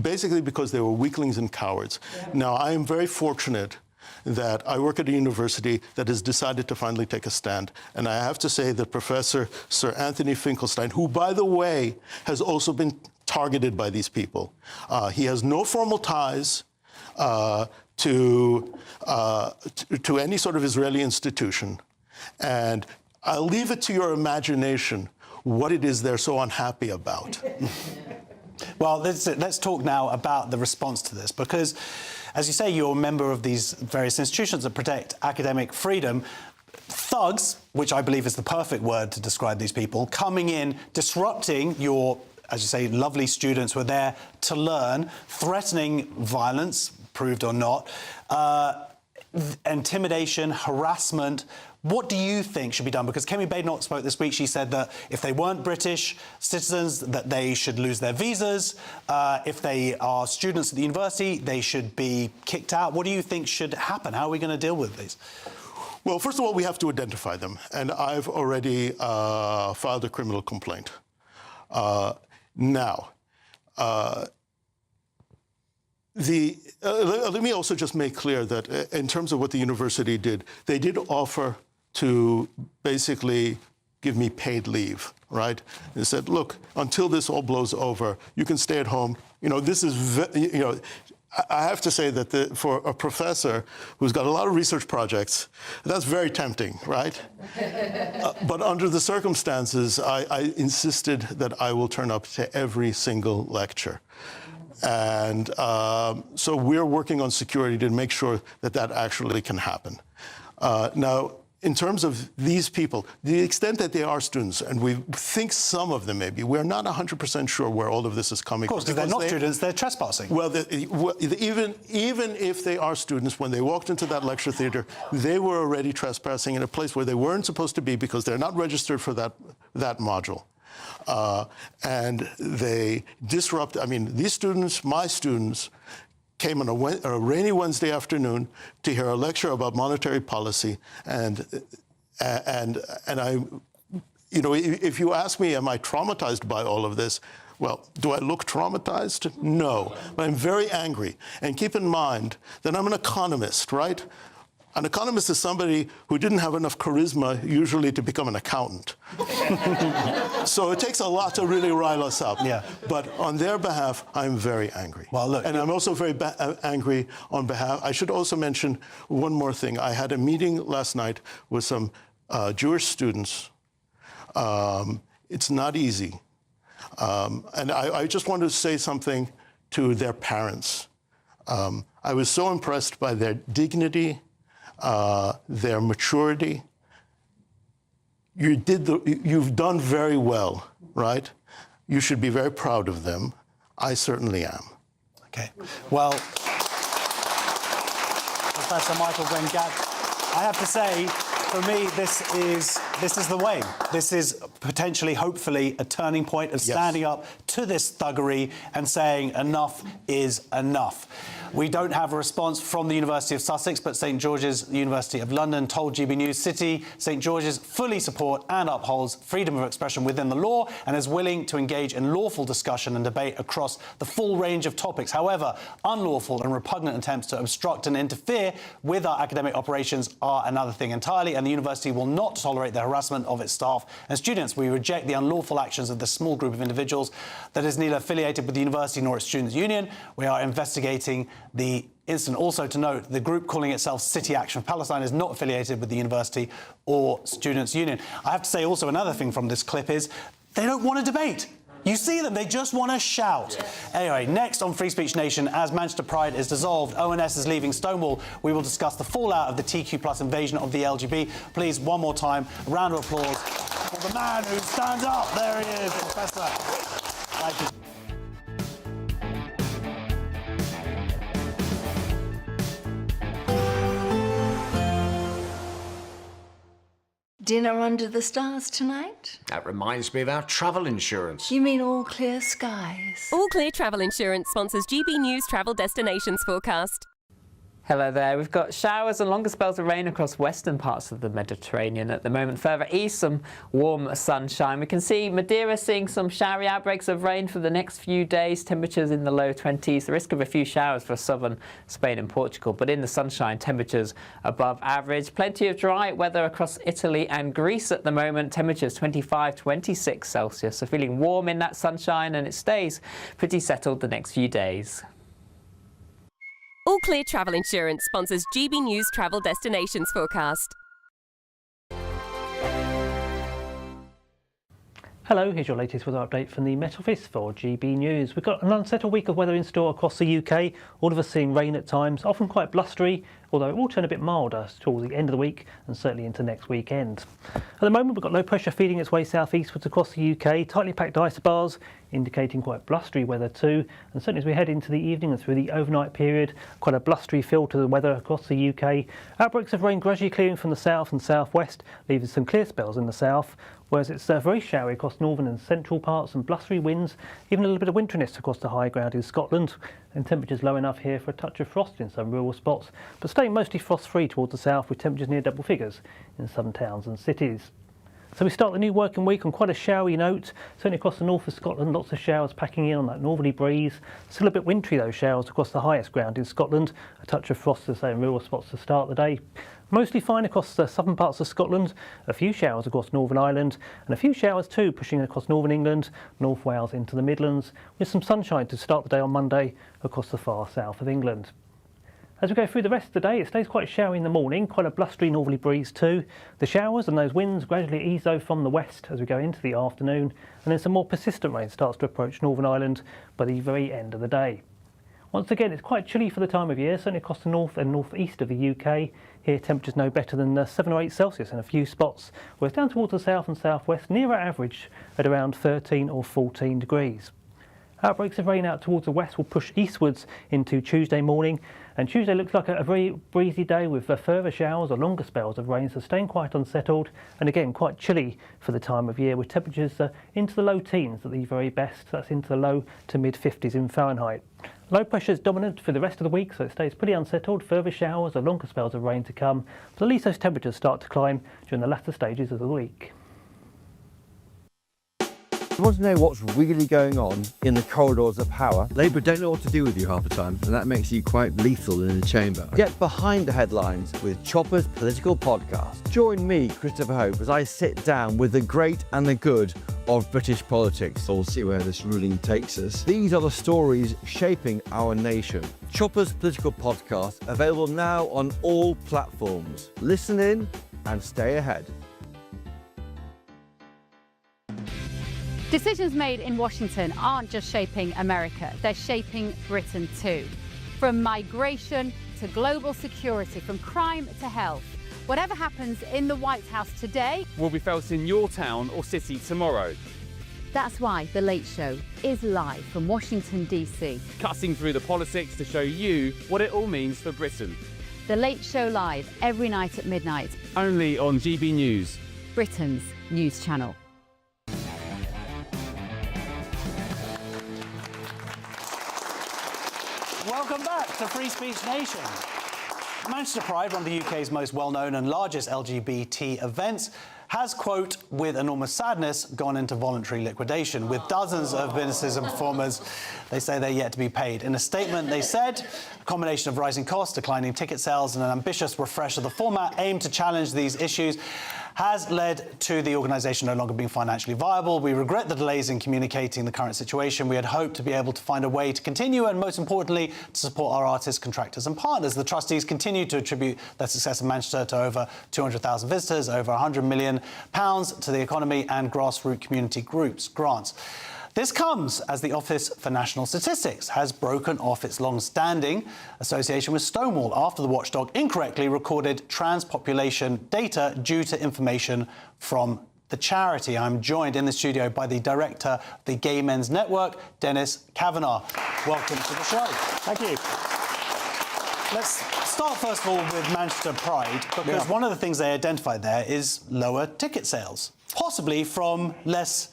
basically because they were weaklings and cowards. Now, I am very fortunate that I work at a university that has decided to finally take a stand. And I have to say that Professor Sir Anthony Finkelstein, who, by the way, has also been targeted by these people, he has no formal ties to any sort of Israeli institution. And I'll leave it to your imagination what it is they're so unhappy about. Well, let's talk now about the response to this, because, as you say, you're a member of these various institutions that protect academic freedom. Thugs, which I believe is the perfect word to describe these people, coming in, disrupting your, as you say, lovely students who are there to learn, threatening violence, proved or not, intimidation, harassment. What do you think should be done? Because Kemi Badenoch spoke this week. She said that if they weren't British citizens, that they should lose their visas. If they are students at the university, they should be kicked out. What do you think should happen? How are we going to deal with these? Well, first of all, we have to identify them. And I've already filed a criminal complaint. Let me also just make clear that in terms of what the university did, they did offer to basically give me paid leave, right? They said, look, until this all blows over, you can stay at home. You know, this is, I have to say that for a professor who's got a lot of research projects, that's very tempting, right? But under the circumstances, I insisted that I will turn up to every single lecture. And so we're working on security to make sure that that actually can happen. Now, in terms of these people, the extent that they are students, and we think some of them may be, we're not 100% sure where all of this is coming from. Of course, because they're not students, they're trespassing. Well, even if they are students, when they walked into that lecture theatre, they were already trespassing in a place where they weren't supposed to be because they're not registered for that module. And they disrupt, I mean, these students, my students, came on a rainy Wednesday afternoon to hear a lecture about monetary policy, and I, you know, if you ask me, am I traumatized by all of this? Well, do I look traumatized? No, but I'm very angry. And keep in mind that I'm an economist, right? An economist is somebody who didn't have enough charisma usually to become an accountant. So it takes a lot to really rile us up. Yeah. But on their behalf, I'm very angry. Well, look, and I'm also very angry on behalf. I should also mention one more thing. I had a meeting last night with some Jewish students. It's not easy. And I just wanted to say something to their parents. I was so impressed by their dignity, their maturity. You've done very well, right? You should be very proud of them. I certainly am. Okay. Well, Professor Micahel Ben-Gad, I have to say, for me, this is the way. This is potentially, hopefully, a turning point of standing up to this thuggery and saying enough is enough. We don't have a response from the University of Sussex, but St George's University of London told GB News City St George's fully support and upholds freedom of expression within the law and is willing to engage in lawful discussion and debate across the full range of topics. However, unlawful and repugnant attempts to obstruct and interfere with our academic operations are another thing entirely, and the university will not tolerate the harassment of its staff and students. We reject the unlawful actions of this small group of individuals that is neither affiliated with the university nor its students' union. We are investigating the incident. Also to note, the group calling itself City Action for Palestine is not affiliated with the university or students' union. I have to say also another thing from this clip is they don't want to debate. You see them, they just want to shout. Anyway, next on Free Speech Nation, as Manchester Pride is dissolved, ONS is leaving Stonewall, we will discuss the fallout of the TQ+ invasion of the LGB. Please, one more time, a round of applause for the man who stands up. There he is, Professor. Thank you. Dinner under the stars tonight? That reminds me of our travel insurance. You mean All Clear Skies? All Clear Travel Insurance sponsors GB News Travel Destinations Forecast. Hello there. We've got showers and longer spells of rain across western parts of the Mediterranean at the moment. Further east, some warm sunshine. We can see Madeira seeing some showery outbreaks of rain for the next few days. Temperatures in the low 20s. The risk of a few showers for southern Spain and Portugal. But in the sunshine, temperatures above average. Plenty of dry weather across Italy and Greece at the moment. Temperatures 25, 26 Celsius. So feeling warm in that sunshine, and it stays pretty settled the next few days. All Clear Travel Insurance sponsors GB News Travel Destinations Forecast. Hello, here's your latest weather update from the Met Office for GB News. We've got an unsettled week of weather in store across the UK, all of us seeing rain at times, often quite blustery, although it will turn a bit milder towards the end of the week and certainly into next weekend. At the moment, we've got low pressure feeding its way southeastwards across the UK, tightly packed isobars, indicating quite blustery weather too, and certainly as we head into the evening and through the overnight period, quite a blustery feel to the weather across the UK. Outbreaks of rain gradually clearing from the south and southwest, leaving some clear spells in the south, whereas it's very showery across northern and central parts and blustery winds, even a little bit of winteriness across the high ground in Scotland, and temperatures low enough here for a touch of frost in some rural spots, but staying mostly frost-free towards the south with temperatures near double figures in some towns and cities. So we start the new working week on quite a showery note, certainly across the north of Scotland, lots of showers packing in on that northerly breeze. Still a bit wintry though, showers across the highest ground in Scotland, a touch of frost to say in rural spots to start the day. Mostly fine across the southern parts of Scotland, a few showers across Northern Ireland, and a few showers too pushing across Northern England, North Wales into the Midlands, with some sunshine to start the day on Monday across the far south of England. As we go through the rest of the day, it stays quite showery in the morning, quite a blustery northerly breeze too. The showers and those winds gradually ease though from the west as we go into the afternoon, and then some more persistent rain starts to approach Northern Ireland by the very end of the day. Once again, it's quite chilly for the time of year, certainly across the north and northeast of the UK. Here, temperatures no better than 7 or 8 Celsius in a few spots, whereas down towards the south and southwest, nearer average at around 13 or 14 degrees. Outbreaks of rain out towards the west will push eastwards into Tuesday morning, and Tuesday looks like a very breezy day with further showers or longer spells of rain, so staying quite unsettled and again quite chilly for the time of year, with temperatures into the low teens at the very best. That's into the low to mid 50s in Fahrenheit. Low pressure is dominant for the rest of the week, so it stays pretty unsettled. Further showers or longer spells of rain to come, but at least those temperatures start to climb during the latter stages of the week. You want to know what's really going on in the corridors of power? Labour don't know what to do with you half the time, and that makes you quite lethal in the chamber. Get behind the headlines with Chopper's political podcast. Join me, Christopher Hope, as I sit down with the great and the good of British politics. We'll see where this ruling takes us. These are the stories shaping our nation. Chopper's political podcast, available now on all platforms. Listen in and stay ahead. Decisions made in Washington aren't just shaping America, they're shaping Britain too. From migration to global security, from crime to health. Whatever happens in the White House today will be felt in your town or city tomorrow. That's why The Late Show is live from Washington, D.C. Cutting through the politics to show you what it all means for Britain. The Late Show live every night at midnight. Only on GB News, Britain's news channel. Welcome back to Free Speech Nation. Manchester Pride, one of the UK's most well-known and largest LGBT events, has, quote, with enormous sadness, gone into voluntary liquidation, with dozens of businesses and performers, they say they're yet to be paid. In a statement, they said, a combination of rising costs, declining ticket sales, and an ambitious refresh of the format aimed to challenge these issues has led to the organisation no longer being financially viable. We regret the delays in communicating the current situation. We had hoped to be able to find a way to continue and, most importantly, to support our artists, contractors and partners. The trustees continue to attribute their success in Manchester to over 200,000 visitors, over £100 million to the economy and grassroots community groups grants. This comes as the Office for National Statistics has broken off its long-standing association with Stonewall after the watchdog incorrectly recorded trans population data due to information from the charity. I'm joined in the studio by the director of the Gay Men's Network, Dennis Kavanagh. Welcome to the show. Thank you. Let's start first of all with Manchester Pride, because one of the things they identified there is lower ticket sales, possibly from less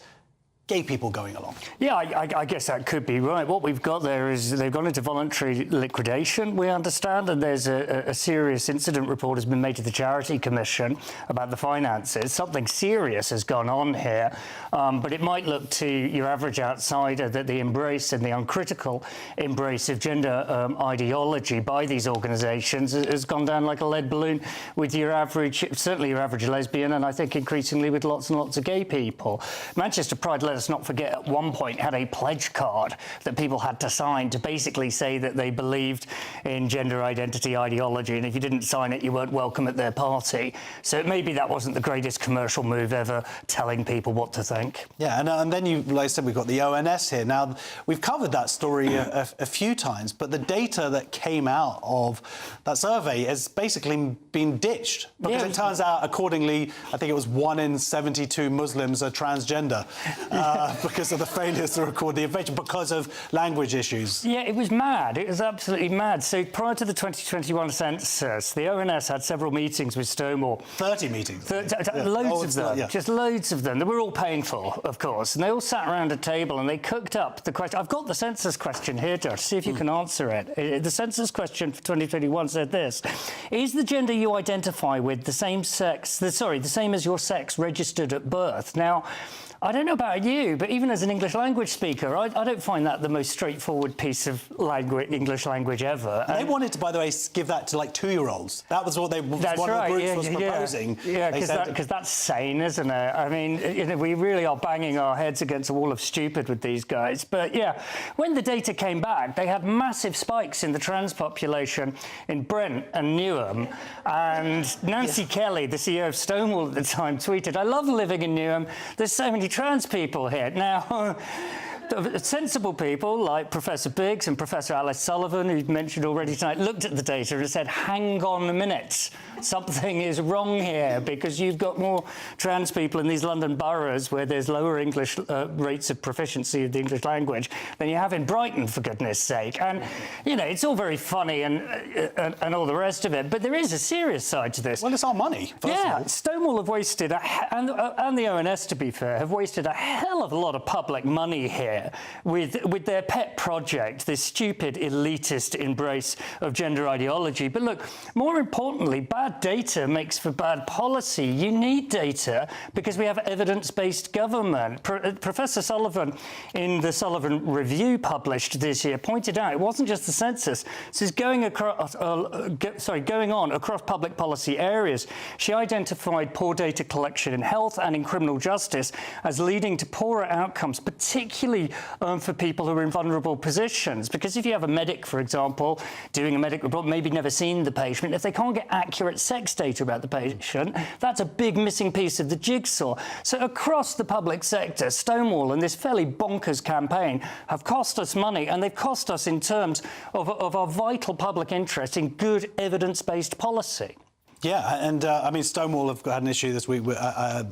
gay people going along. Yeah, I guess that could be right. What we've got there is they've gone into voluntary liquidation, we understand, and there's a serious incident report has been made to the Charity Commission about the finances. Something serious has gone on here, but it might look to your average outsider that the embrace and the uncritical embrace of gender ideology by these organisations has gone down like a lead balloon with your average, certainly your average lesbian, and I think increasingly with lots and lots of gay people. Manchester Pride, let us not forget, at one point had a pledge card that people had to sign to basically say that they believed in gender identity ideology, and if you didn't sign it, you weren't welcome at their party. So maybe that wasn't the greatest commercial move ever, telling people what to think. Yeah, and then you, like I said, we've got the ONS here. Now, we've covered that story a few times, but the data that came out of that survey has basically been ditched, because it turns out, accordingly, I think it was 1 in 72 Muslims are transgender. Because of the failures to record the invasion, because of language issues. Yeah, it was mad. It was absolutely mad. So prior to the 2021 census, the ONS had several meetings with Stonewall. 30 meetings. Loads of them. Just loads of them. They were all painful, of course. And they all sat around a table and they cooked up the question. I've got the census question here, Josh. See if you can answer it. The census question for 2021 said this: is the gender you identify with the same as your sex registered at birth? Now, I don't know about you, but even as an English language speaker, I don't find that the most straightforward piece of English language ever. They wanted to, by the way, give that to, like, 2-year-olds. That was what one of the groups was proposing. Yeah, because that's sane, isn't it? I mean, we really are banging our heads against a wall of stupid with these guys. But, yeah, when the data came back, they had massive spikes in the trans population in Brent and Newham. And Nancy Kelly, the CEO of Stonewall at the time, tweeted, "I love living in Newham. There's so many trans people here." Now, sensible people like Professor Biggs and Professor Alice Sullivan, who've mentioned already tonight, looked at the data and said, hang on a minute, something is wrong here, because you've got more trans people in these London boroughs where there's lower English rates of proficiency of the English language than you have in Brighton, for goodness sake. And, you know, it's all very funny and all the rest of it, but there is a serious side to this. Well, it's our money, first of all. Stonewall have wasted, and the ONS, to be fair, have wasted a hell of a lot of public money here with their pet project, this stupid elitist embrace of gender ideology. But look, more importantly, bad data makes for bad policy. You need data because we have evidence-based government. Professor Sullivan, in the Sullivan Review published this year, pointed out it wasn't just the census. This is going on across public policy areas. She identified poor data collection in health and in criminal justice as leading to poorer outcomes, particularly for people who are in vulnerable positions. Because if you have a medic, for example, doing a medic report, maybe never seen the patient, if they can't get accurate sex data about the patient, that's a big missing piece of the jigsaw. So across the public sector, Stonewall and this fairly bonkers campaign have cost us money, and they've cost us in terms of our vital public interest in good evidence-based policy. Yeah, and I mean, Stonewall have had an issue this week.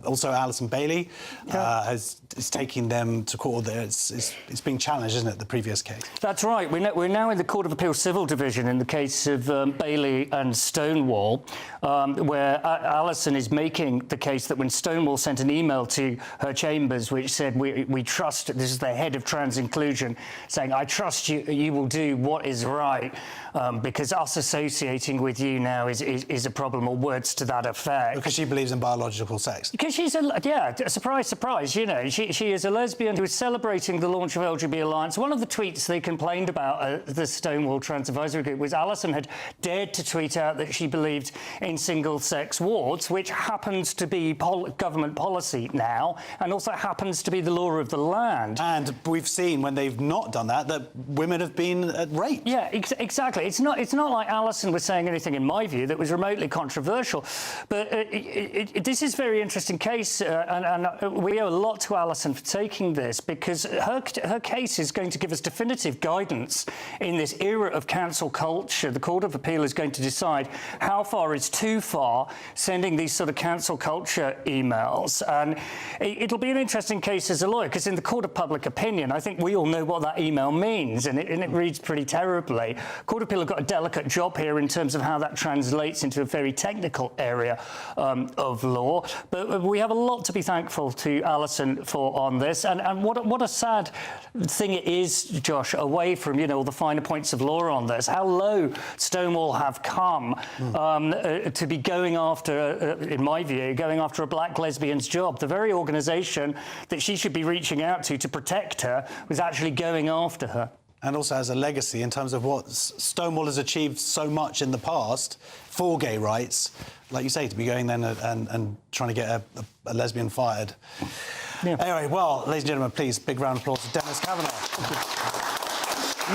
Also, Alison Bailey is taking them to court. It's being challenged, isn't it, the previous case? That's right. We're now in the Court of Appeal Civil Division in the case of Bailey and Stonewall, where Alison is making the case that when Stonewall sent an email to her chambers which said, we trust, this is the head of trans inclusion, saying, I trust you will do what is right, because us associating with you now is a problem, or words to that effect. Because she believes in biological sex. Because she's surprise, surprise, you know, she is a lesbian who is celebrating the launch of LGBT Alliance. One of the tweets they complained about the Stonewall Trans Advisory Group was Alison had dared to tweet out that she believed in single-sex wards, which happens to be government policy now, and also happens to be the law of the land. And we've seen when they've not done that women have been raped. Yeah, exactly. It's not like Alison was saying anything, in my view, that was remotely controversial. But this is a very interesting case, and we owe a lot to Alison for taking this, because her case is going to give us definitive guidance in this era of cancel culture. The Court of Appeal is going to decide how far is too far sending these sort of cancel culture emails. And it'll be an interesting case as a lawyer, because in the court of public opinion, I think we all know what that email means, and it reads pretty terribly. Court of Appeal have got a delicate job here in terms of how that translates into a very technical area of law. But we have a lot to be thankful to Alison for on this. And what a sad thing it is, Josh, away from, you know, all the finer points of law on this, how low Stonewall have come to be going after, in my view, going after a black lesbian's job. The very organisation that she should be reaching out to protect her was actually going after her. And also as a legacy in terms of what Stonewall has achieved so much in the past for gay rights, like you say, to be going then and trying to get a lesbian fired. Yeah. Anyway, well, ladies and gentlemen, please, big round of applause to Dennis Kavanagh.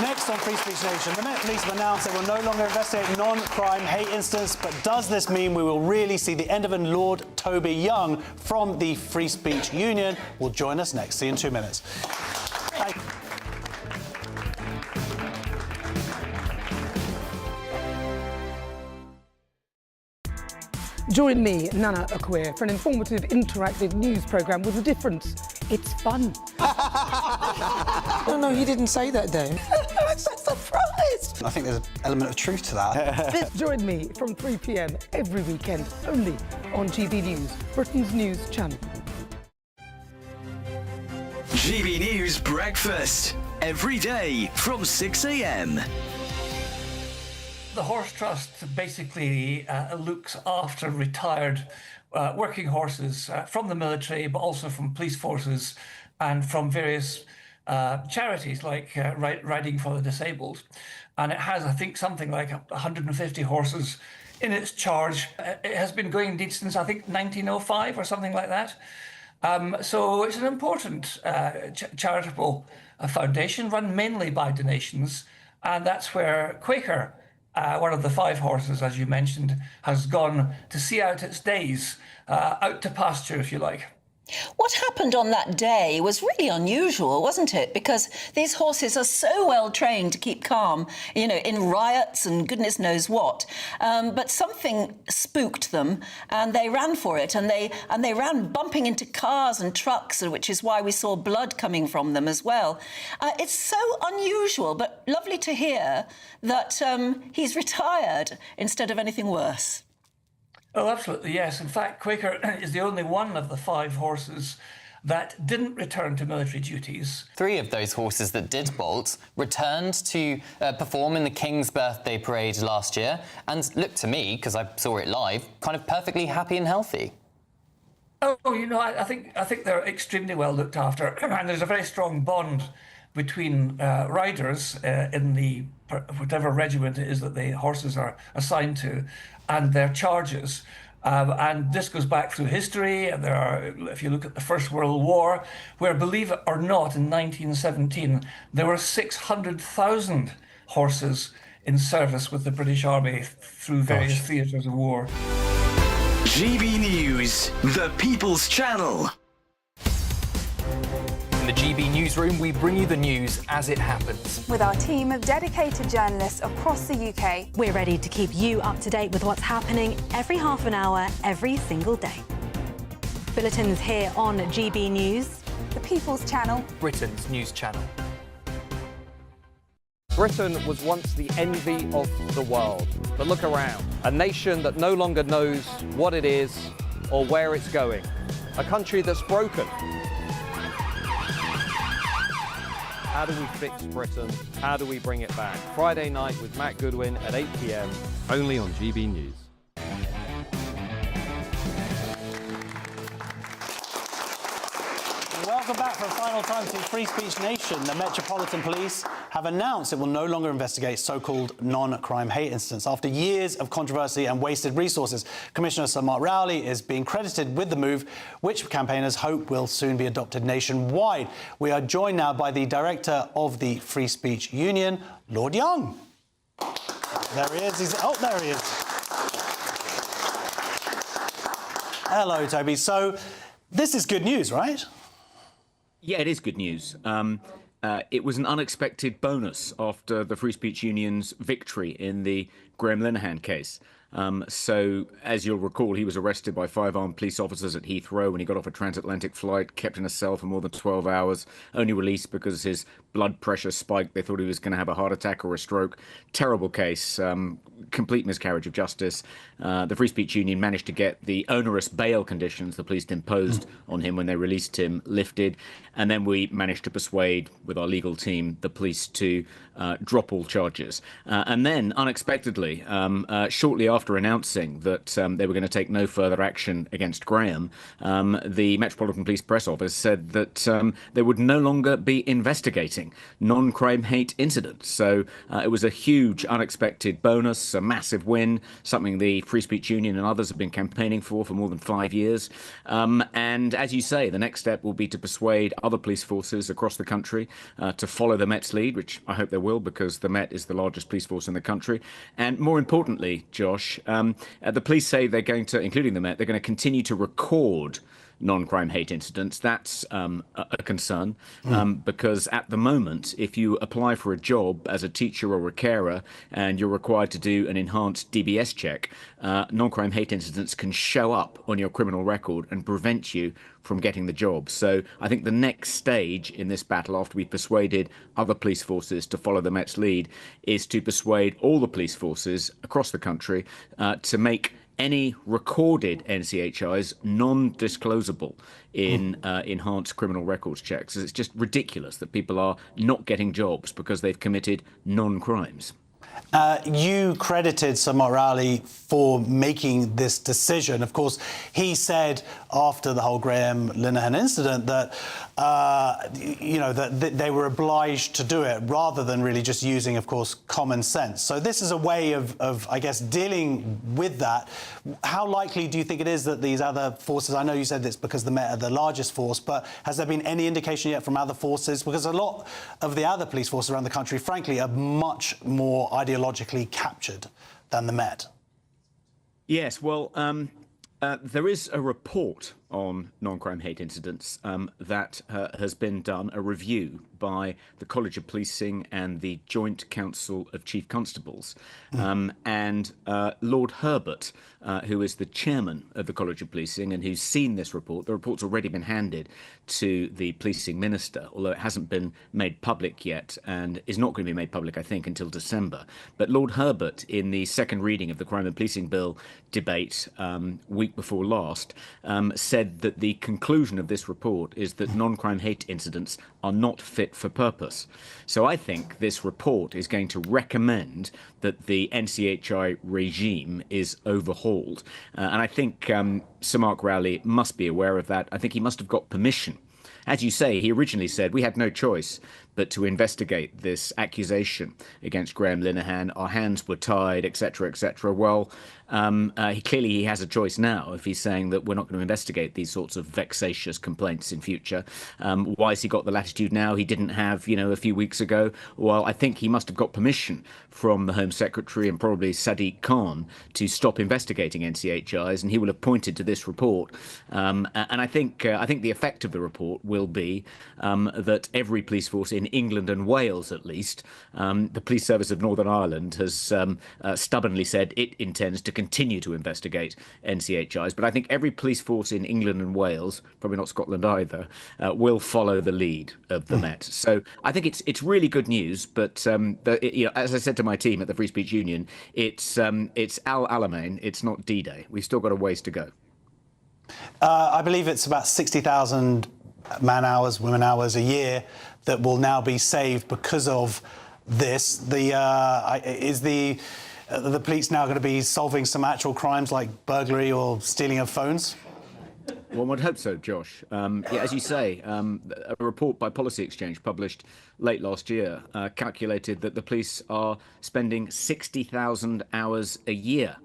Next on Free Speech Nation, the Met Police have announced they will no longer investigate non-crime hate incidents, but does this mean we will really see the end of it? Lord Toby Young from the Free Speech Union will join us next. See you in 2 minutes. Bye. Join me, Nana Akwe, for an informative, interactive news programme with a difference. It's fun. No, he didn't say that, though. I'm so surprised. I think there's an element of truth to that. Join me from 3 p.m. every weekend, only on GB News, Britain's news channel. GB News Breakfast, every day from 6 a.m. The Horse Trust basically looks after retired working horses from the military, but also from police forces and from various charities like Riding for the Disabled. And it has, I think, something like 150 horses in its charge. It has been going indeed since, I think, 1905 or something like that. So it's an important charitable foundation run mainly by donations. And that's where Quaker, one of the 5 horses, as you mentioned, has gone to see out its days, out to pasture, if you like. What happened on that day was really unusual, wasn't it? Because these horses are so well trained to keep calm, you know, in riots and goodness knows what. But something spooked them, and they ran for it, and they ran bumping into cars and trucks, which is why we saw blood coming from them as well. It's so unusual, but lovely to hear that he's retired instead of anything worse. Oh, absolutely, yes. In fact, Quaker is the only one of the 5 horses that didn't return to military duties. 3 of those horses that did bolt returned to perform in the King's Birthday Parade last year and looked to me, because I saw it live, kind of perfectly happy and healthy. Oh, you know, I think they're extremely well looked after, and there's a very strong bond between riders in the whatever regiment it is that the horses are assigned to, and their charges. And this goes back through history, and there are, if you look at the First World War, where, believe it or not, in 1917, there were 600,000 horses in service with the British Army through various theatres of war. GB News, the People's Channel. In the GB Newsroom, we bring you the news as it happens. With our team of dedicated journalists across the UK, we're ready to keep you up to date with what's happening every half an hour, every single day. Bulletins here on GB News, the People's Channel, Britain's news channel. Britain was once the envy of the world, but look around. A nation that no longer knows what it is or where it's going. A country that's broken. How do we fix Britain? How do we bring it back? Friday night with Matt Goodwin at 8 p.m, only on GB News. Welcome back for a final time to Free Speech Nation. The Metropolitan Police have announced it will no longer investigate so-called non-crime hate incidents. After years of controversy and wasted resources, Commissioner Sir Mark Rowley is being credited with the move, which campaigners hope will soon be adopted nationwide. We are joined now by the Director of the Free Speech Union, Lord Young. There he is. There he is. Hello, Toby. So, this is good news, right? Yeah, it is good news. It was an unexpected bonus after the Free Speech Union's victory in the Graham Linehan case. So, as you'll recall, he was arrested by 5 armed police officers at Heathrow when he got off a transatlantic flight, kept in a cell for more than 12 hours, only released because his blood pressure spiked. They thought he was going to have a heart attack or a stroke. Terrible case, complete miscarriage of justice. The Free Speech Union managed to get the onerous bail conditions the police imposed on him when they released him lifted. And then we managed to persuade, with our legal team, the police to drop all charges. And then, unexpectedly, shortly after announcing that they were going to take no further action against Graham, the Metropolitan Police Press Office said that they would no longer be investigating non-crime hate incidents. So it was a huge, unexpected bonus, a massive win, something the Free Speech Union and others have been campaigning for more than 5 years. And as you say, the next step will be to persuade other police forces across the country to follow the Met's lead, which I hope they will, because the Met is the largest police force in the country. And more importantly, Josh, the police say they're going to, including the Met, they're going to continue to record non-crime hate incidents. That's a concern because at the moment, if you apply for a job as a teacher or a carer and you're required to do an enhanced DBS check, non-crime hate incidents can show up on your criminal record and prevent you from getting the job. So I think the next stage in this battle, after we've persuaded other police forces to follow the Met's lead, is to persuade all the police forces across the country to make any recorded NCHIs non-disclosable in enhanced criminal records checks. It's just ridiculous that people are not getting jobs because they've committed non-crimes. You credited Sir Mark Rowley for making this decision. Of course, he said after the whole Graham Linehan incident that, that they were obliged to do it rather than really just using, of course, common sense. So this is a way of I guess, dealing with that. How likely do you think it is that these other forces, I know you said this because the Met are the largest force, but has there been any indication yet from other forces? Because a lot of the other police forces around the country, frankly, are much more ideologically captured than the Met. Yes, well, there is a report on non-crime hate incidents, that has been done, a review by the College of Policing and the Joint Council of Chief Constables. And Lord Herbert, who is the chairman of the College of Policing and who's seen this report, the report's already been handed to the policing minister, although it hasn't been made public yet and is not going to be made public, I think, until December. But Lord Herbert, in the second reading of the Crime and Policing Bill debate week before last, said that the conclusion of this report is that non-crime hate incidents are not fit for purpose. So I think this report is going to recommend that the NCHI regime is overhauled. And I think Sir Mark Rowley must be aware of that. I think he must have got permission. As you say, he originally said we had no choice but to investigate this accusation against Graham Linehan. Our hands were tied, etc., etc. Well, clearly he has a choice now if he's saying that we're not going to investigate these sorts of vexatious complaints in future. Why has he got the latitude now he didn't have, a few weeks ago? Well, I think he must have got permission from the Home Secretary and probably Sadiq Khan to stop investigating NCHIs, and he will have pointed to this report. And I think the effect of the report will be that every police force in England and Wales, at least, the Police Service of Northern Ireland has stubbornly said it intends to continue to investigate NCHIs. But I think every police force in England and Wales, probably not Scotland either, will follow the lead of the Met. So I think it's really good news. But as I said to my team at the Free Speech Union, it's Al Alamein, it's not D-Day. We've still got a ways to go. I believe it's about 60,000 man-hours, women-hours a year that will now be saved because of this. Is the police now going to be solving some actual crimes like burglary or stealing of phones? One would hope so, Josh. As you say, a report by Policy Exchange published late last year calculated that the police are spending 60,000 hours a year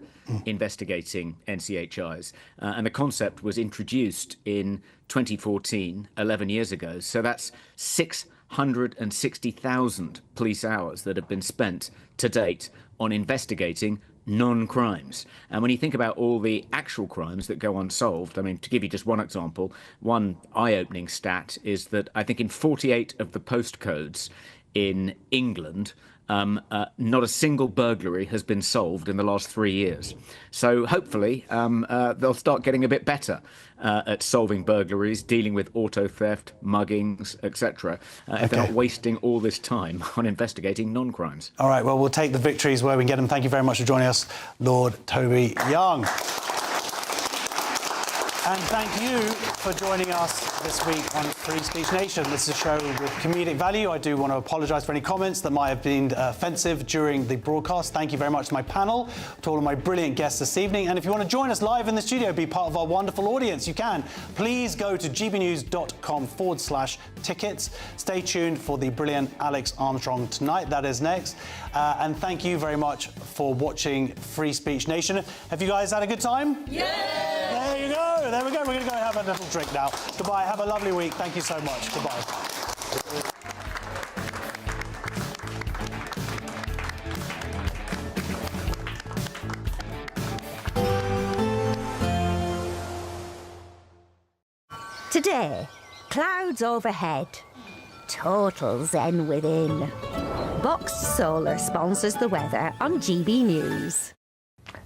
investigating NCHIs. And the concept was introduced in 2014, 11 years ago. So that's 660,000 police hours that have been spent to date on investigating non-crimes. And when you think about all the actual crimes that go unsolved, I mean, to give you just one example, one eye-opening stat is that I think in 48 of the postcodes in England, not a single burglary has been solved in the last 3 years. So hopefully they'll start getting a bit better at solving burglaries, dealing with auto theft, muggings, etc. If they're not wasting all this time on investigating non-crimes. All right, well, we'll take the victories where we can get them. Thank you very much for joining us, Lord Toby Young. And thank you for joining us this week on Free Speech Nation. This is a show with comedic value. I do want to apologise for any comments that might have been offensive during the broadcast. Thank you very much to my panel, to all of my brilliant guests this evening. And if you want to join us live in the studio, be part of our wonderful audience, you can. Please go to gbnews.com/tickets. Stay tuned for the brilliant Alex Armstrong tonight. That is next. And thank you very much for watching Free Speech Nation. Have you guys had a good time? Yeah! There you go. There we go. We're going to go and have a little drink now. Goodbye. Have a lovely week. Thank you so much. Goodbye. Today, clouds overhead, total zen within. Boxed Solar sponsors the weather on GB News.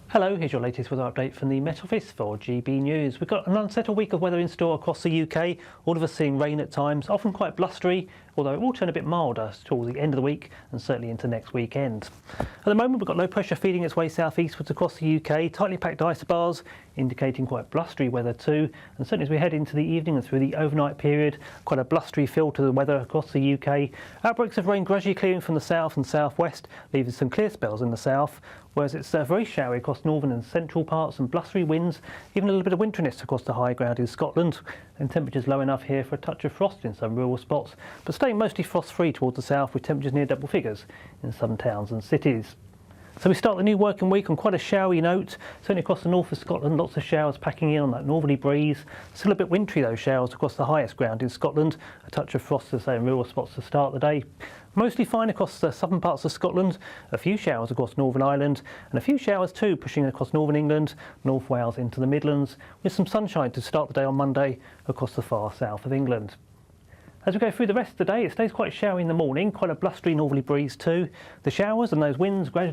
Hello, here's your latest weather update from the Met Office for GB News. We've got an unsettled week of weather in store across the UK, all of us seeing rain at times, often quite blustery, although it will turn a bit milder towards the end of the week and certainly into next weekend. At the moment, we've got low pressure feeding its way southeastwards across the UK, tightly packed isobars, indicating quite blustery weather too, and certainly as we head into the evening and through the overnight period, quite a blustery feel to the weather across the UK. Outbreaks of rain gradually clearing from the south and southwest, leaving some clear spells in the south, whereas it's very showery across northern and central parts and blustery winds, even a little bit of winteriness across the high ground in Scotland, and temperatures low enough here for a touch of frost in some rural spots, but staying mostly frost-free towards the south with temperatures near double figures in some towns and cities. So we start the new working week on quite a showery note. Certainly across the north of Scotland, lots of showers packing in on that northerly breeze. Still a bit wintry, those showers across the highest ground in Scotland. A touch of frost, as I say, in rural spots to start the day. Mostly fine across the southern parts of Scotland. A few showers across Northern Ireland, and a few showers too pushing across Northern England, North Wales into the Midlands, with some sunshine to start the day on Monday across the far south of England. As we go through the rest of the day, it stays quite showery in the morning, quite a blustery northerly breeze too. The showers and those winds gradually